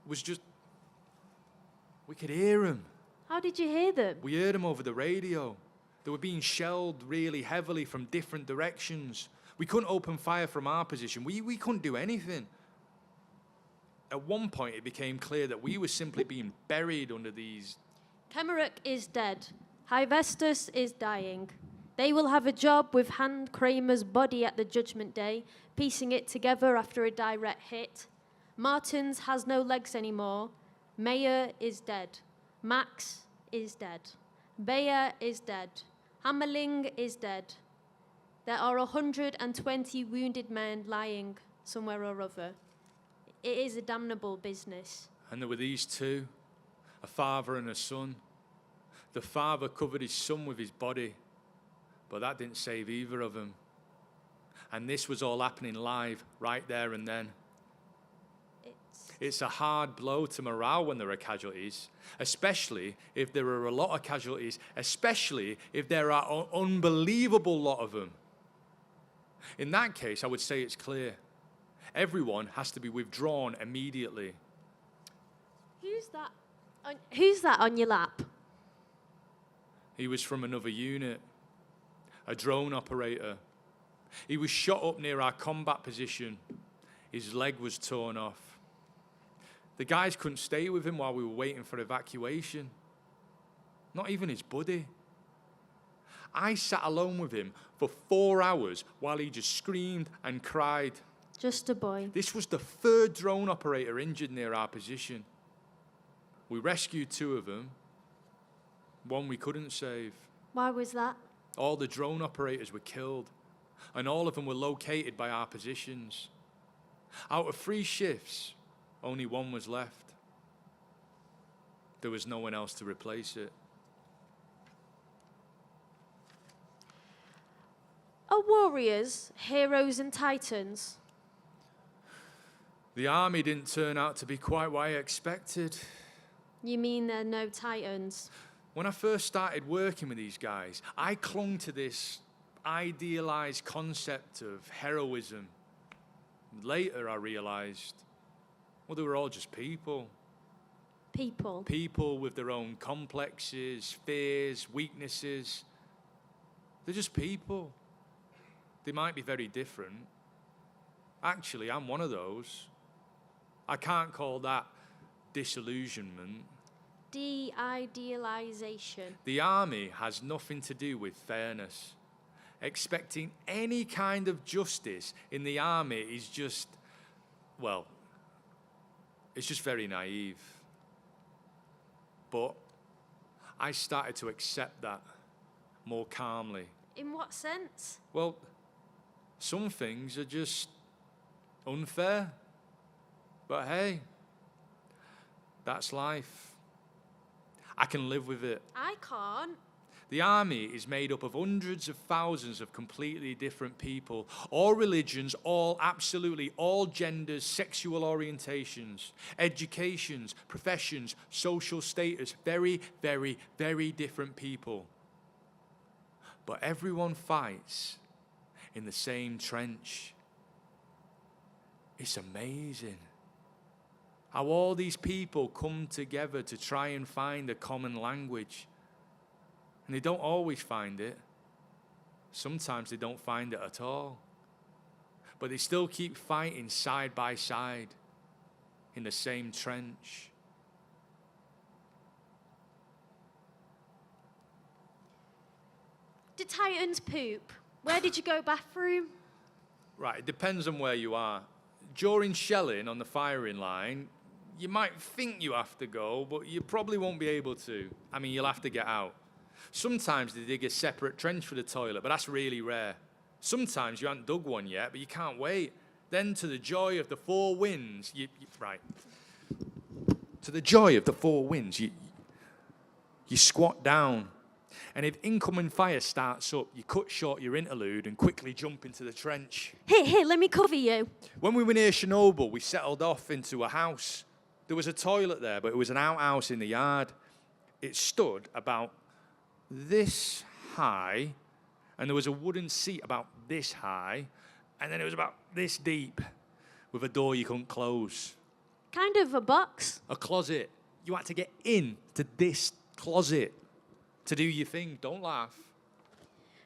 was just... We could hear them. How did you hear them? We heard them over the radio. They were being shelled really heavily from different directions. We couldn't open fire from our position. We couldn't do anything. At one point, it became clear that we were simply being buried under these. Kemeruk is dead. Hivestus is dying. They will have a job with Hand Kramer's body at the Judgment Day, piecing it together after a direct hit. Martins has no legs anymore. Mayer is dead. Max is dead. Bayer is dead. Hammerling is dead. There are 120 wounded men lying somewhere or other. It is a damnable business. And there were these two, a father and a son. The father covered his son with his body, but that didn't save either of them. And this was all happening live, right there and then. It's a hard blow to morale when there are casualties, especially if there are a lot of casualties, especially if there are an unbelievable lot of them. In that case, I would say it's clear. Everyone has to be withdrawn immediately. Who's that on your lap? He was from another unit, a drone operator. He was shot up near our combat position. His leg was torn off. The guys couldn't stay with him while we were waiting for evacuation. Not even his buddy. I sat alone with him for 4 hours while he just screamed and cried. Just a boy. This was the third drone operator injured near our position. We rescued 2 of them. 1 we couldn't save. Why was that? All the drone operators were killed, and all of them were located by our positions. Out of 3 shifts, only 1 was left. There was no one else to replace it. Are warriors heroes and titans? The army didn't turn out to be quite what I expected. You mean they're no titans? When I first started working with these guys, I clung to this idealized concept of heroism. Later, I realized, well, they were all just people. People. People with their own complexes, fears, weaknesses. They're just people. They might be very different. Actually, I'm one of those. I can't call that disillusionment. De-idealization. The army has nothing to do with fairness. Expecting any kind of justice in the army is just, well, it's just very naive. But I started to accept that more calmly. In what sense? Well, some things are just unfair. But hey, that's life. I can live with it. I can't. The army is made up of hundreds of thousands of completely different people, all religions, absolutely all genders, sexual orientations, educations, professions, social status, very, very, very different people. But everyone fights in the same trench. It's amazing how all these people come together to try and find a common language. And they don't always find it. Sometimes they don't find it at all. But they still keep fighting side by side in the same trench. Did Titans poop? Where did you go bathroom? Right, it depends on where you are. During shelling on the firing line, you might think you have to go, but you probably won't be able to. I mean, you'll have to get out. Sometimes they dig a separate trench for the toilet, but that's really rare. Sometimes you haven't dug one yet, but you can't wait. Then, to the joy of the 4 winds, to the joy of the 4 winds, you squat down. And if incoming fire starts up, you cut short your interlude and quickly jump into the trench. Here, let me cover you. When we were near Chernobyl, we settled off into a house. There was a toilet there, but it was an outhouse in the yard. It stood about this high, and there was a wooden seat about this high, and then it was about this deep, with a door you couldn't close. Kind of a box. A closet. you had to get into this closet to do your thing. Don't laugh.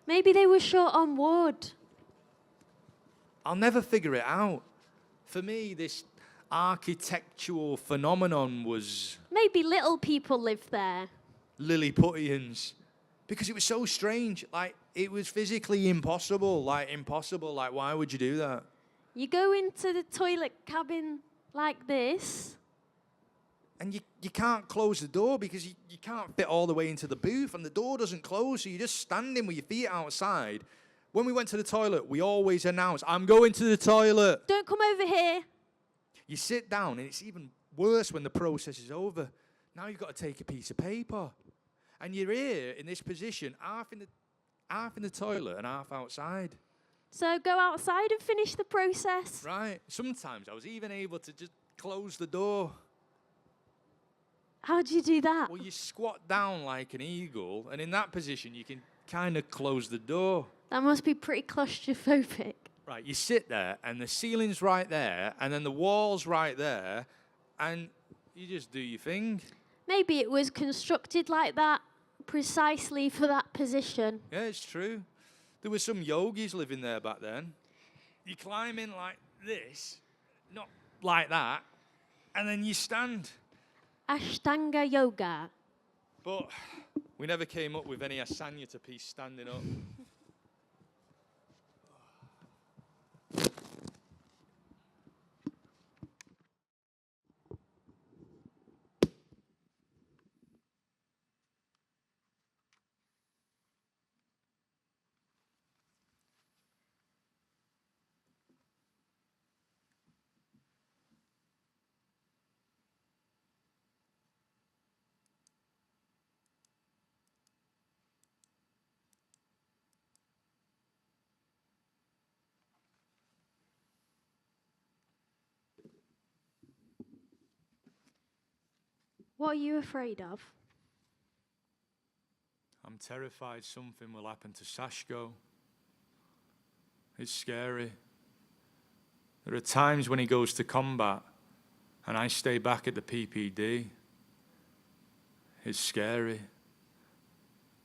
Maybe they were short on wood. I'll never figure it out. For me, this architectural phenomenon was Maybe little people lived there. Lilliputians. Because it was so strange. Like, it was physically impossible. Like, why would you do that? You go into the toilet cabin like this. And you can't close the door because you can't fit all the way into the booth, and the door doesn't close, so you're just standing with your feet outside. When we went to the toilet, we always announced, I'm going to the toilet. Don't come over here. You sit down, and it's even worse when the process is over. Now you've got to take a piece of paper. And you're here in this position, half in the toilet and half outside. So go outside and finish the process. Right. Sometimes I was even able to just close the door. How'd you do that? Well, you squat down like an eagle, and in that position, you can kind of close the door. That must be pretty claustrophobic. Right, you sit there, and the ceiling's right there, and then the wall's right there, and you just do your thing. Maybe it was constructed like that precisely for that position. Yeah, it's true. There were some yogis living there back then. You climb in like this, not like that, and then you stand. Ashtanga yoga. But we never came up with any asanyata piece standing up. What are you afraid of? I'm terrified something will happen to Sashko. It's scary. There are times when he goes to combat and I stay back at the PPD. It's scary.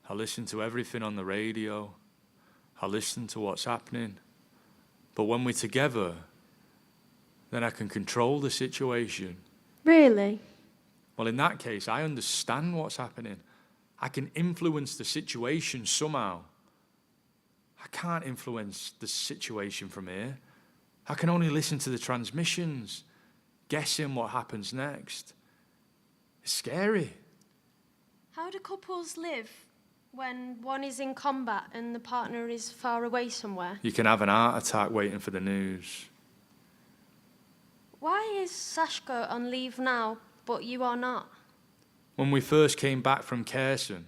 I listen to everything on the radio. I listen to what's happening. But when we're together, then I can control the situation. Really? Well, in that case, I understand what's happening. I can influence the situation somehow. I can't influence the situation from here. I can only listen to the transmissions, guessing what happens next. It's scary. How do couples live when one is in combat and the partner is far away somewhere? You can have an heart attack waiting for the news. Why is Sashko on leave now, but you are not? When we first came back from Kherson,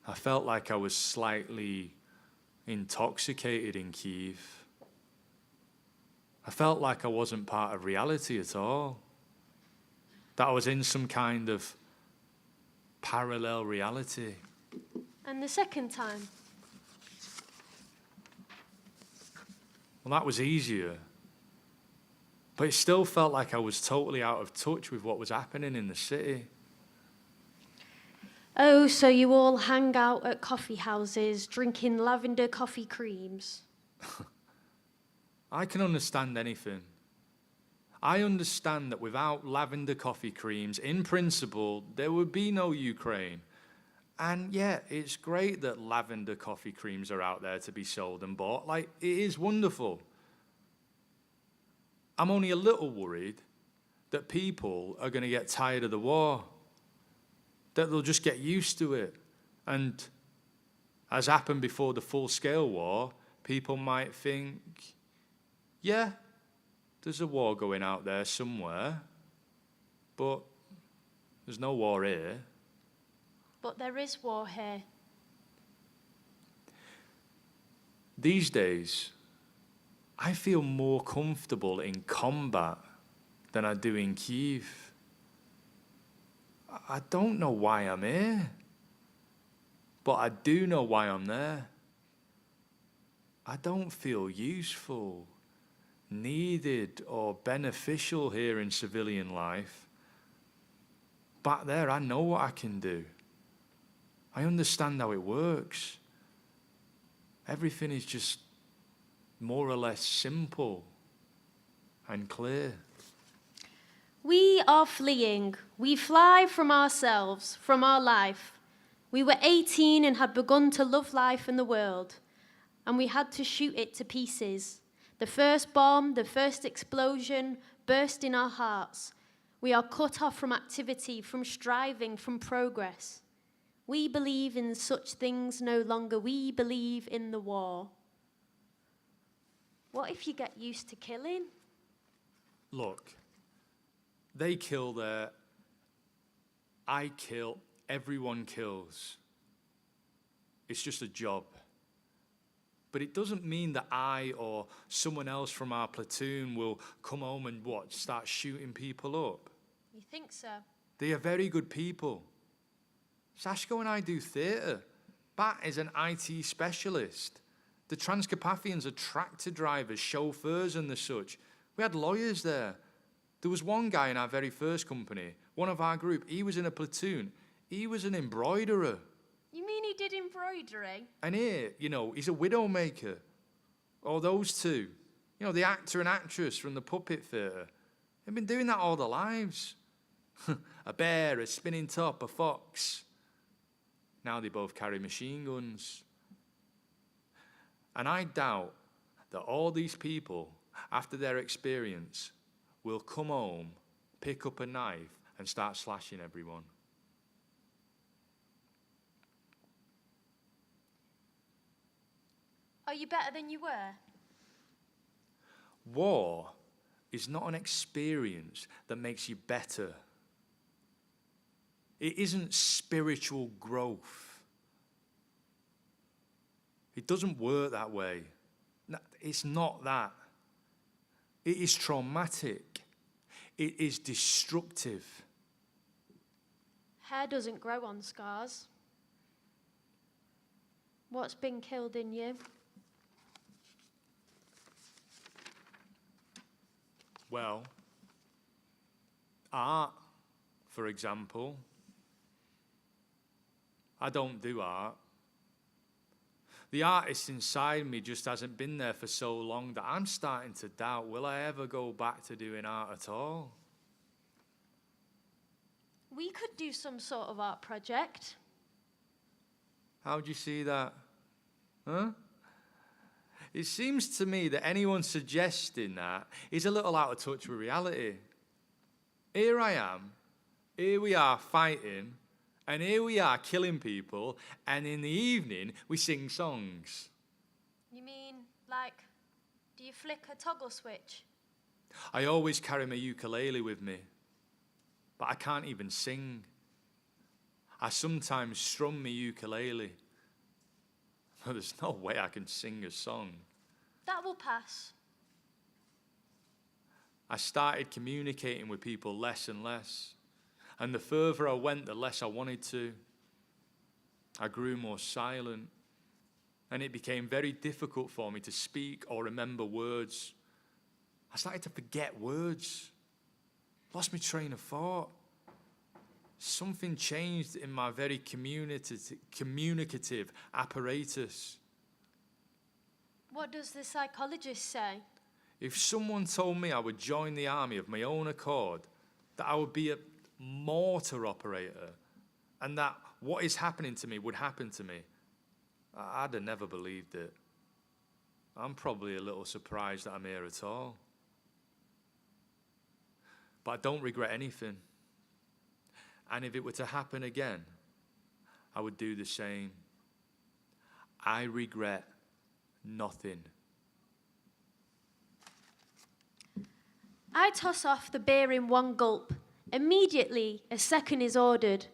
I felt like I was slightly intoxicated in Kyiv. I felt like I wasn't part of reality at all. That I was in some kind of parallel reality. And the second time? Well, that was easier. But it still felt like I was totally out of touch with what was happening in the city. Oh, so you all hang out at coffee houses, drinking lavender coffee creams. I can understand anything. I understand that without lavender coffee creams, in principle, there would be no Ukraine. And yeah, it's great that lavender coffee creams are out there to be sold and bought. Like, it is wonderful. I'm only a little worried that people are going to get tired of the war, that they'll just get used to it. And as happened before the full-scale war, people might think, yeah, there's a war going out there somewhere, but there's no war here. But there is war here. These days, I feel more comfortable in combat than I do in Kyiv. I don't know why I'm here, but I do know why I'm there. I don't feel useful, needed, or beneficial here in civilian life. back there, I know what I can do. I understand how it works. Everything is just more or less simple and clear. We are fleeing. We fly from ourselves, from our life. We were 18 and had begun to love life and the world, and we had to shoot it to pieces. The first bomb, the first explosion burst in our hearts. We are cut off from activity, from striving, from progress. We believe in such things no longer. We believe in the war. What if you get used to killing? Look, they kill there, I kill, everyone kills. It's just a job. But it doesn't mean that I or someone else from our platoon will come home and start shooting people up. You think so? They are very good people. Sashko and I do theatre. Bat is an IT specialist. The Transcarpathians are tractor drivers, chauffeurs and the such. We had lawyers there. There was one guy in our very first company, one of our group, he was in a platoon. He was an embroiderer. You mean he did embroidery? And here, he's a widow maker. Or those two. The actor and actress from the puppet theatre. They've been doing that all their lives. A bear, a spinning top, a fox. Now they both carry machine guns. And I doubt that all these people, after their experience, will come home, pick up a knife, and start slashing everyone. Are you better than you were? War is not an experience that makes you better. It isn't spiritual growth. It doesn't work that way. No, it's not that. It is traumatic. It is destructive. Hair doesn't grow on scars. What's been killed in you? Well, art, for example. I don't do art. The artist inside me just hasn't been there for so long that I'm starting to doubt, will I ever go back to doing art at all? We could do some sort of art project. How do you see that? Huh? It seems to me that anyone suggesting that is a little out of touch with reality. Here I am, here we are fighting, and here we are killing people, and in the evening we sing songs. You mean, do you flick a toggle switch? I always carry my ukulele with me, but I can't even sing. I sometimes strum my ukulele. There's no way I can sing a song. That will pass. I started communicating with people less and less. And the further I went, the less I wanted to. I grew more silent. And it became very difficult for me to speak or remember words. I started to forget words. Lost my train of thought. Something changed in my very communicative apparatus. What does the psychologist say? If someone told me I would join the army of my own accord, that I would be a mortar operator, and that what is happening to me would happen to me, I'd have never believed it. I'm probably a little surprised that I'm here at all. But I don't regret anything. And if it were to happen again, I would do the same. I regret nothing. I toss off the beer in one gulp. Immediately, a second is ordered.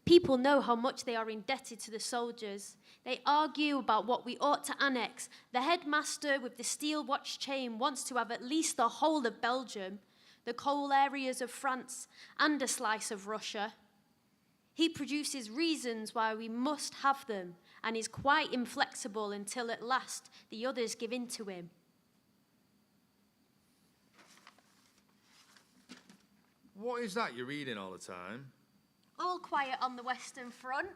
People know how much they are indebted to the soldiers. They argue about what we ought to annex. The headmaster with the steel watch chain wants to have at least the whole of Belgium, the coal areas of France, and a slice of Russia. He produces reasons why we must have them and is quite inflexible until at last the others give in to him. What is that you're reading all the time? All quiet on the Western Front.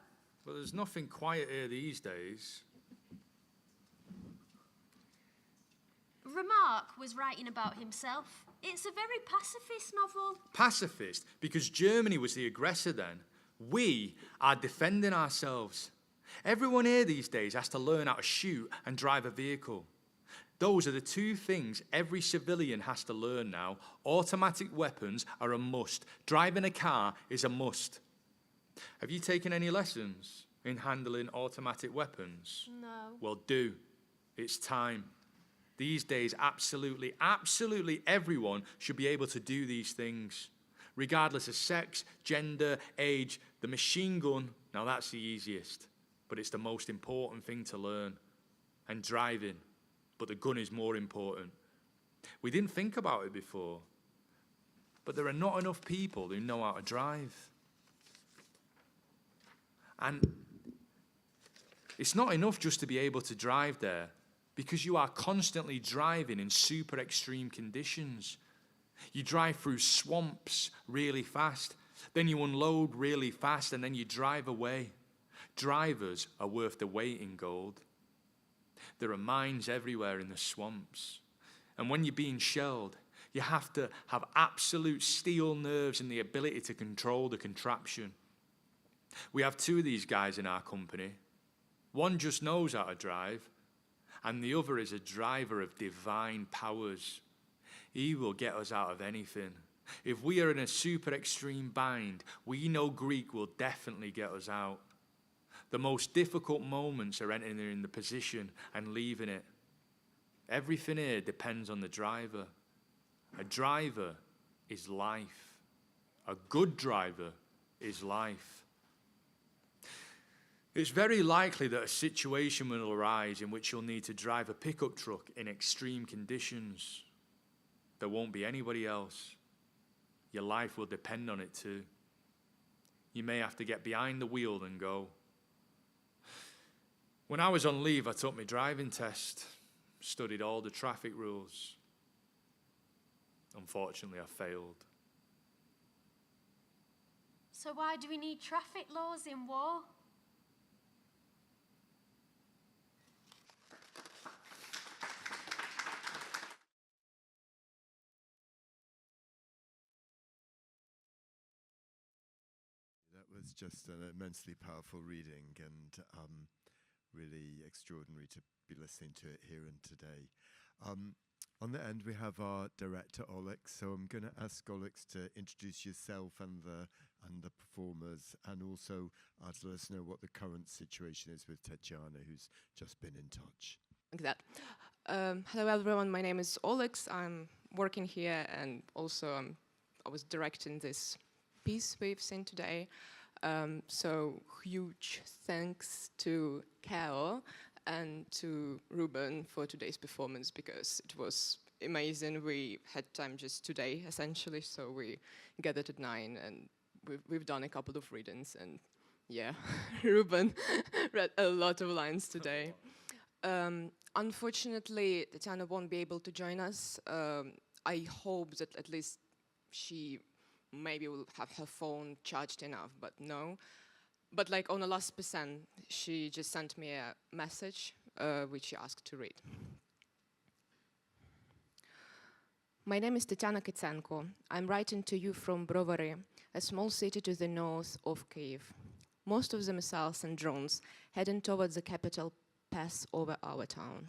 Well, there's nothing quiet here these days. Remarque was writing about himself. It's a very pacifist novel. Pacifist, because Germany was the aggressor then. We are defending ourselves. Everyone here these days has to learn how to shoot and drive a vehicle. Those are the two things every civilian has to learn now. Automatic weapons are a must. Driving a car is a must. Have you taken any lessons in handling automatic weapons? No. Well, do. It's time. These days, absolutely everyone should be able to do these things. Regardless of sex, gender, age, the machine gun, now that's the easiest. But it's the most important thing to learn. And driving. But the gun is more important. We didn't think about it before. But there are not enough people who know how to drive. And it's not enough just to be able to drive there, because you are constantly driving in super extreme conditions. You drive through swamps really fast, then you unload really fast, and then you drive away. Drivers are worth the weight in gold. There are mines everywhere in the swamps. And when you're being shelled, you have to have absolute steel nerves and the ability to control the contraption. We have two of these guys in our company. One just knows how to drive, and the other is a driver of divine powers. He will get us out of anything. If we are in a super extreme bind, we know Greek will definitely get us out. The most difficult moments are entering the position and leaving it. Everything here depends on the driver. A driver is life. A good driver is life. It's very likely that a situation will arise in which you'll need to drive a pickup truck in extreme conditions. There won't be anybody else. Your life will depend on it too. You may have to get behind the wheel and go. When I was on leave, I took my driving test, studied all the traffic rules. Unfortunately, I failed. So why do we need traffic laws in war? That was just an immensely powerful reading and really extraordinary to be listening to it here and today. On the end, we have our director, Olex. So I'm going to ask Olex to introduce yourself and the performers, and also to let us know what the current situation is with Tetiana, who's just been in touch. Like that. Hello, everyone. My name is Olex. I'm working here, and also I was directing this piece we've seen today. So huge thanks to Carol and to Ruben for today's performance, because it was amazing. We had time just today, essentially, so we gathered at 9 and we've done a couple of readings, and yeah, Ruben read a lot of lines today. Unfortunately, Tetiana won't be able to join us. I hope that at least she maybe will have her phone charged enough, but no. But like on the last percent, she just sent me a message, which she asked to read. My name is Tetiana Kytsenko. I'm writing to you from Brovary, a small city to the north of Kyiv. Most of the missiles and drones heading towards the capital pass over our town.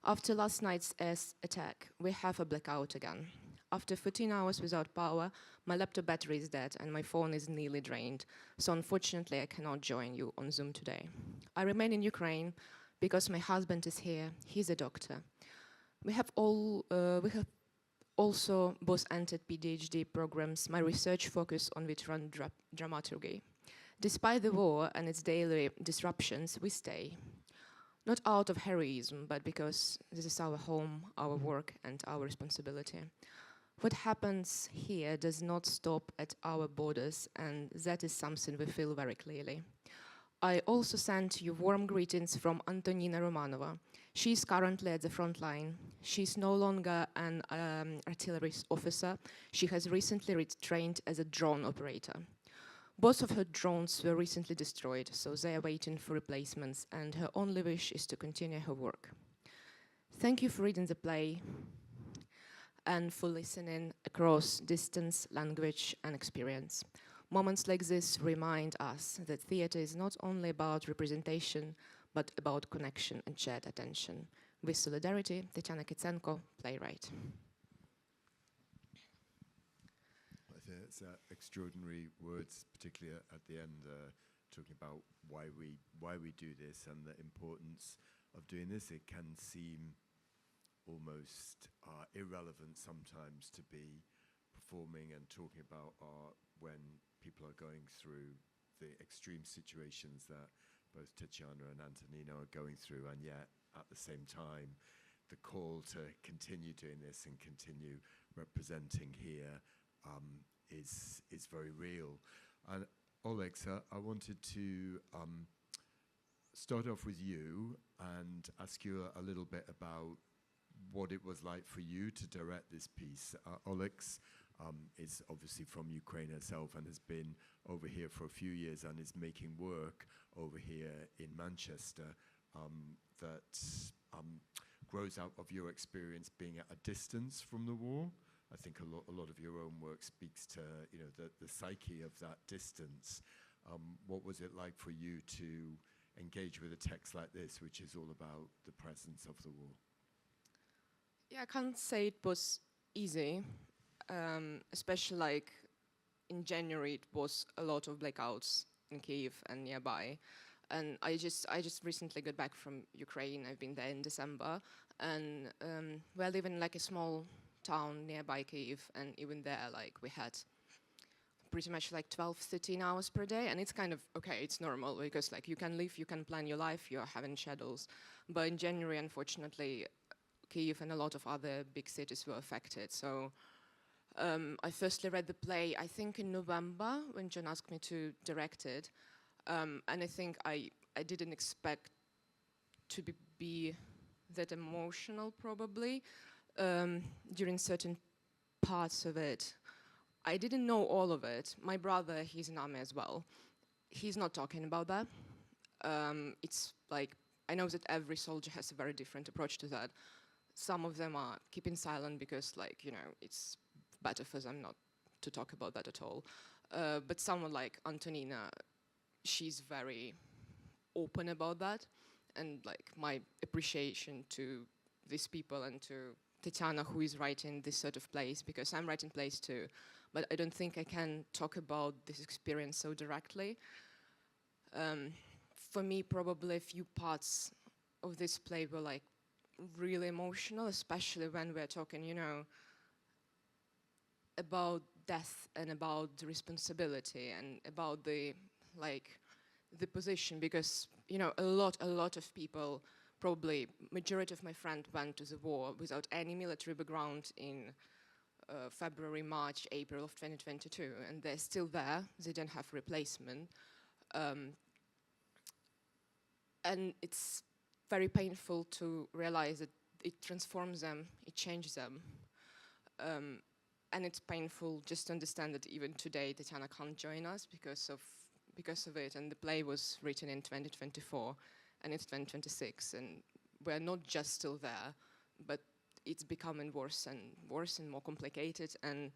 After last night's attack, we have a blackout again. After 14 hours without power, my laptop battery is dead and my phone is nearly drained, so unfortunately I cannot join you on Zoom today. I remain in Ukraine because my husband is here. He's a doctor. We have also both entered PhD programs. My research focus on veteran dramaturgy. Despite the war and its daily disruptions, we stay. Not out of heroism, but because this is our home, our work, and our responsibility. What happens here does not stop at our borders, and that is something we feel very clearly. I also send you warm greetings from Antonina Romanova. She is currently at the front line. She is no longer an artillery officer. She has recently retrained as a drone operator. Both of her drones were recently destroyed, so they are waiting for replacements, and her only wish is to continue her work. Thank you for reading the play and for listening across distance, language, and experience. Moments like this remind us that theater is not only about representation, but about connection and shared attention. With solidarity, Tetiana Kytsenko, playwright. I think it's extraordinary words, particularly at the end, talking about why we do this and the importance of doing this. It can seem almost irrelevant sometimes to be performing and talking about art when people are going through the extreme situations that both Tetiana and Antonina are going through, and yet at the same time the call to continue doing this and continue representing here is very real. And Olexa, I wanted to start off with you and ask you a little bit about what it was like for you to direct this piece. Olex is obviously from Ukraine herself and has been over here for a few years and is making work over here in Manchester that grows out of your experience being at a distance from the war. I think a lot of your own work speaks to the psyche of that distance. What was it like for you to engage with a text like this, which is all about the presence of the war? Yeah, I can't say it was easy, especially like in January it was a lot of blackouts in Kyiv and nearby. And I just recently got back from Ukraine. I've been there in December, and we live in like a small town nearby Kyiv, and even there like we had pretty much like 12, 13 hours per day, and it's kind of okay, it's normal because like you can live, you can plan your life, you're having schedules. But in January, unfortunately, Kyiv and a lot of other big cities were affected. So I firstly read the play, I think in November, when John asked me to direct it. And I think I didn't expect to be that emotional, probably, during certain parts of it. I didn't know all of it. My brother, he's in army as well. He's not talking about that. It's like, I know that every soldier has a very different approach to that. Some of them are keeping silent because, like, it's better for them not to talk about that at all. But someone like Antonina, she's very open about that. And, like, my appreciation to these people and to Tetiana, who is writing this sort of plays, because I'm writing plays too, but I don't think I can talk about this experience so directly. For me, probably a few parts of this play were, like, really emotional, especially when we're talking, about death and about the responsibility and about the position, because a lot of people, probably majority of my friends, went to the war without any military background in February, March, April of 2022, and they're still there. They don't have replacement, and it's very painful to realize that it transforms them, it changes them. And it's painful just to understand that even today Tetiana can't join us because of it. And the play was written in 2024 and it's 2026, and we're not just still there, but it's becoming worse and worse and more complicated. And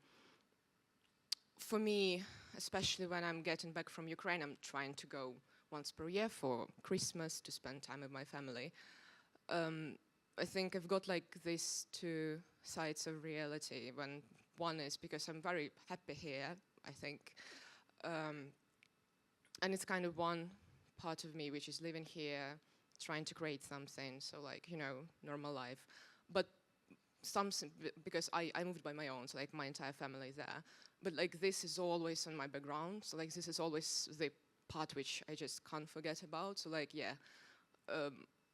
for me, especially when I'm getting back from Ukraine, I'm trying to go once per year for Christmas to spend time with my family. I think I've got like these two sides of reality. When one is because I'm very happy here, I think, and it's kind of one part of me which is living here, trying to create something, so like, normal life. But something, because I moved by my own, so like my entire family is there. But like this is always on my background, so like this is always the part which I just can't forget about. So like, yeah,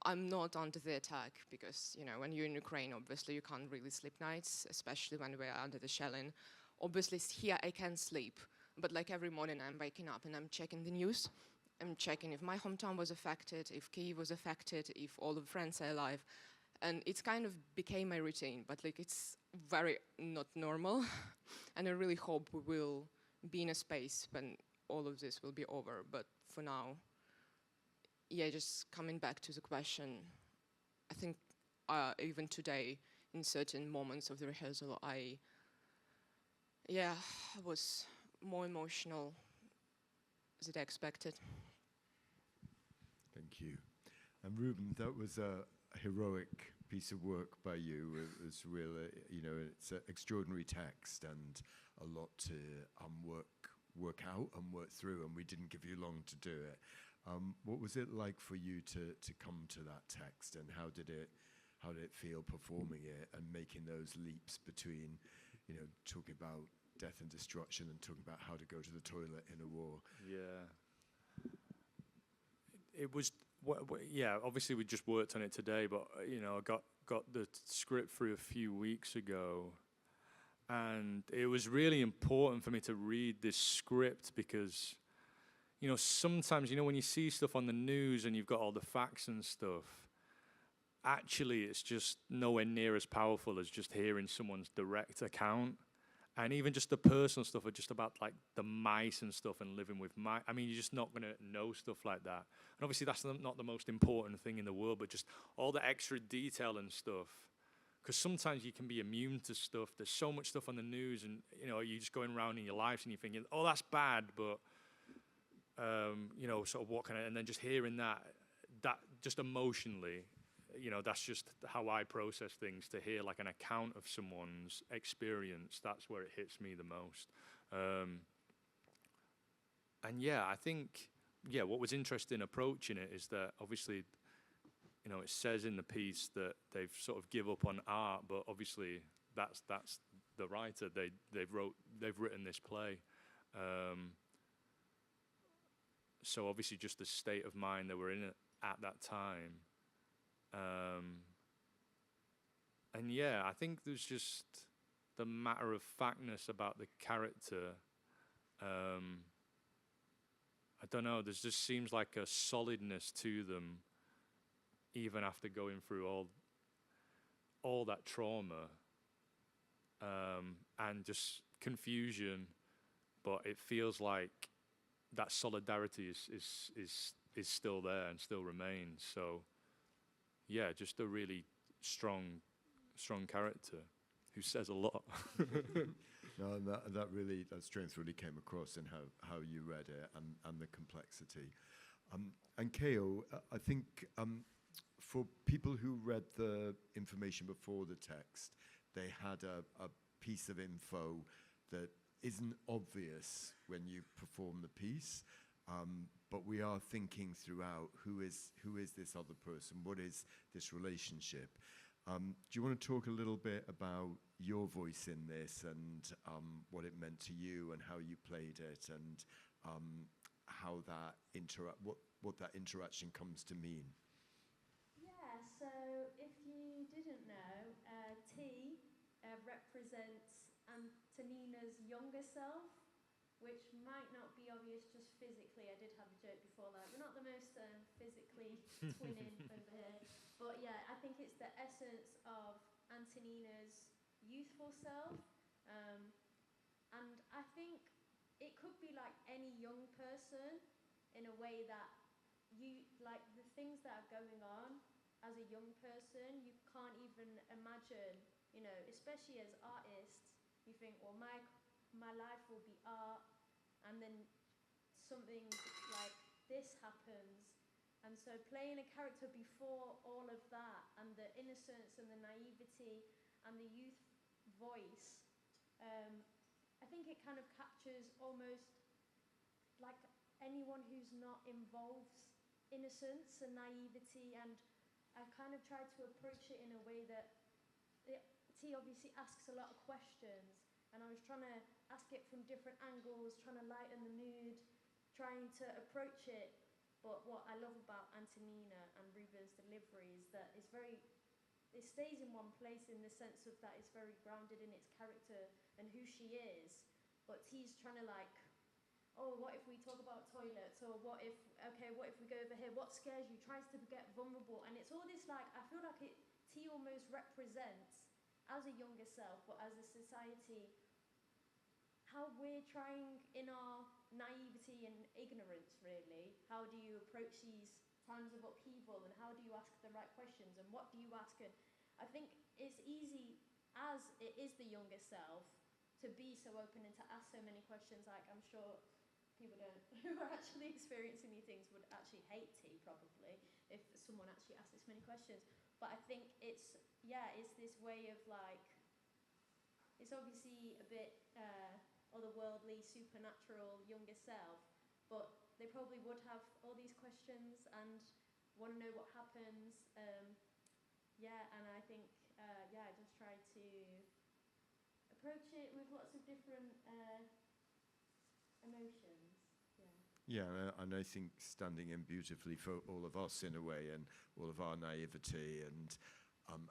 I'm not under the attack because, when you're in Ukraine, obviously you can't really sleep nights, especially when we're under the shelling. Obviously here I can sleep, but like every morning I'm waking up and I'm checking the news. I'm checking if my hometown was affected, if Kyiv was affected, if all the friends are alive. And it's kind of became my routine, but like it's very not normal. And I really hope we will be in a space when all of this will be over. But for now, yeah, just coming back to the question, I think even today, in certain moments of the rehearsal, I was more emotional than I expected. Thank you. And Ruben, that was a heroic piece of work by you. It was really, it's an extraordinary text and a lot to work out and work through, and we didn't give you long to do it. What was it like for you to come to that text, and how did it feel performing it and making those leaps between, talking about death and destruction and talking about how to go to the toilet in a war? Yeah. It was, obviously we just worked on it today, but, I got the script through a few weeks ago, and it was really important for me to read this script because, sometimes, when you see stuff on the news and you've got all the facts and stuff, actually it's just nowhere near as powerful as just hearing someone's direct account. And even just the personal stuff are just about like the mice and stuff and living with mice. I mean, you're just not going to know stuff like that. And obviously that's not the most important thing in the world, but just all the extra detail and stuff. Because sometimes you can be immune to stuff. There's so much stuff on the news and, you're just going around in your lives and you're thinking, oh, that's bad, but, sort of what can I, and then just hearing that just emotionally, that's just how I process things. To hear like an account of someone's experience, that's where it hits me the most. And yeah, I think, what was interesting approaching it is that obviously, it says in the piece that they've sort of give up on art, but obviously that's the writer. They've written this play. So obviously just the state of mind they were in at that time. And I think there's just the matter of factness about the character. I don't know, there just seems like a solidness to them, even after going through all that trauma, and just confusion, but it feels like that solidarity is still there and still remains. So just a really strong character who says a lot. No, that strength really came across in how you read it and the complexity. And Keo, I think for people who read the information before the text, they had a piece of info that isn't obvious when you perform the piece. But we are thinking throughout, who is this other person? What is this relationship? Do you want to talk a little bit about your voice in this and what it meant to you and how you played it and how that what that interaction comes to mean? Yeah, so if you didn't know, T represents Antonina's younger self, which might not be obvious just physically. I did have a joke before, like, we're not the most physically twinning over here. But yeah, I think it's the essence of Antonina's youthful self. And I think it could be like any young person in a way that you, like the things that are going on as a young person, you can't even imagine, especially as artists, you think, well, my life will be art, and then something like this happens. And so playing a character before all of that, and the innocence and the naivety and the youth voice, I think it kind of captures almost like anyone who's not involved innocence and naivety. And I kind of tried to approach it in a way that T obviously asks a lot of questions, and I was trying to ask it from different angles, trying to lighten the mood, trying to approach it. But what I love about Antonina and Ruben's delivery is that it stays in one place, in the sense of that it's very grounded in its character and who she is. But T's trying to like, oh, what if we talk about toilets? Or what if we go over here? What scares you? Tries to get vulnerable. And it's all this like, I feel like T almost represents, as a younger self, but as a society, how we're trying in our naivety and ignorance, really. How do you approach these times of upheaval, and how do you ask the right questions, and what do you ask? And I think it's easy, as it is the younger self, to be so open and to ask so many questions. Like, I'm sure people who are actually experiencing these things would actually hate tea, probably, if someone actually asked this many questions. But I think it's this way of, like, it's obviously a bit otherworldly, supernatural, younger self, but they probably would have all these questions and want to know what happens. And I think, I just try to approach it with lots of different emotions. Yeah, and I think standing in beautifully for all of us in a way, and all of our naivety, and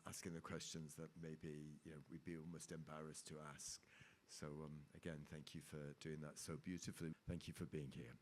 asking the questions that maybe we'd be almost embarrassed to ask. So again, thank you for doing that so beautifully. Thank you for being here.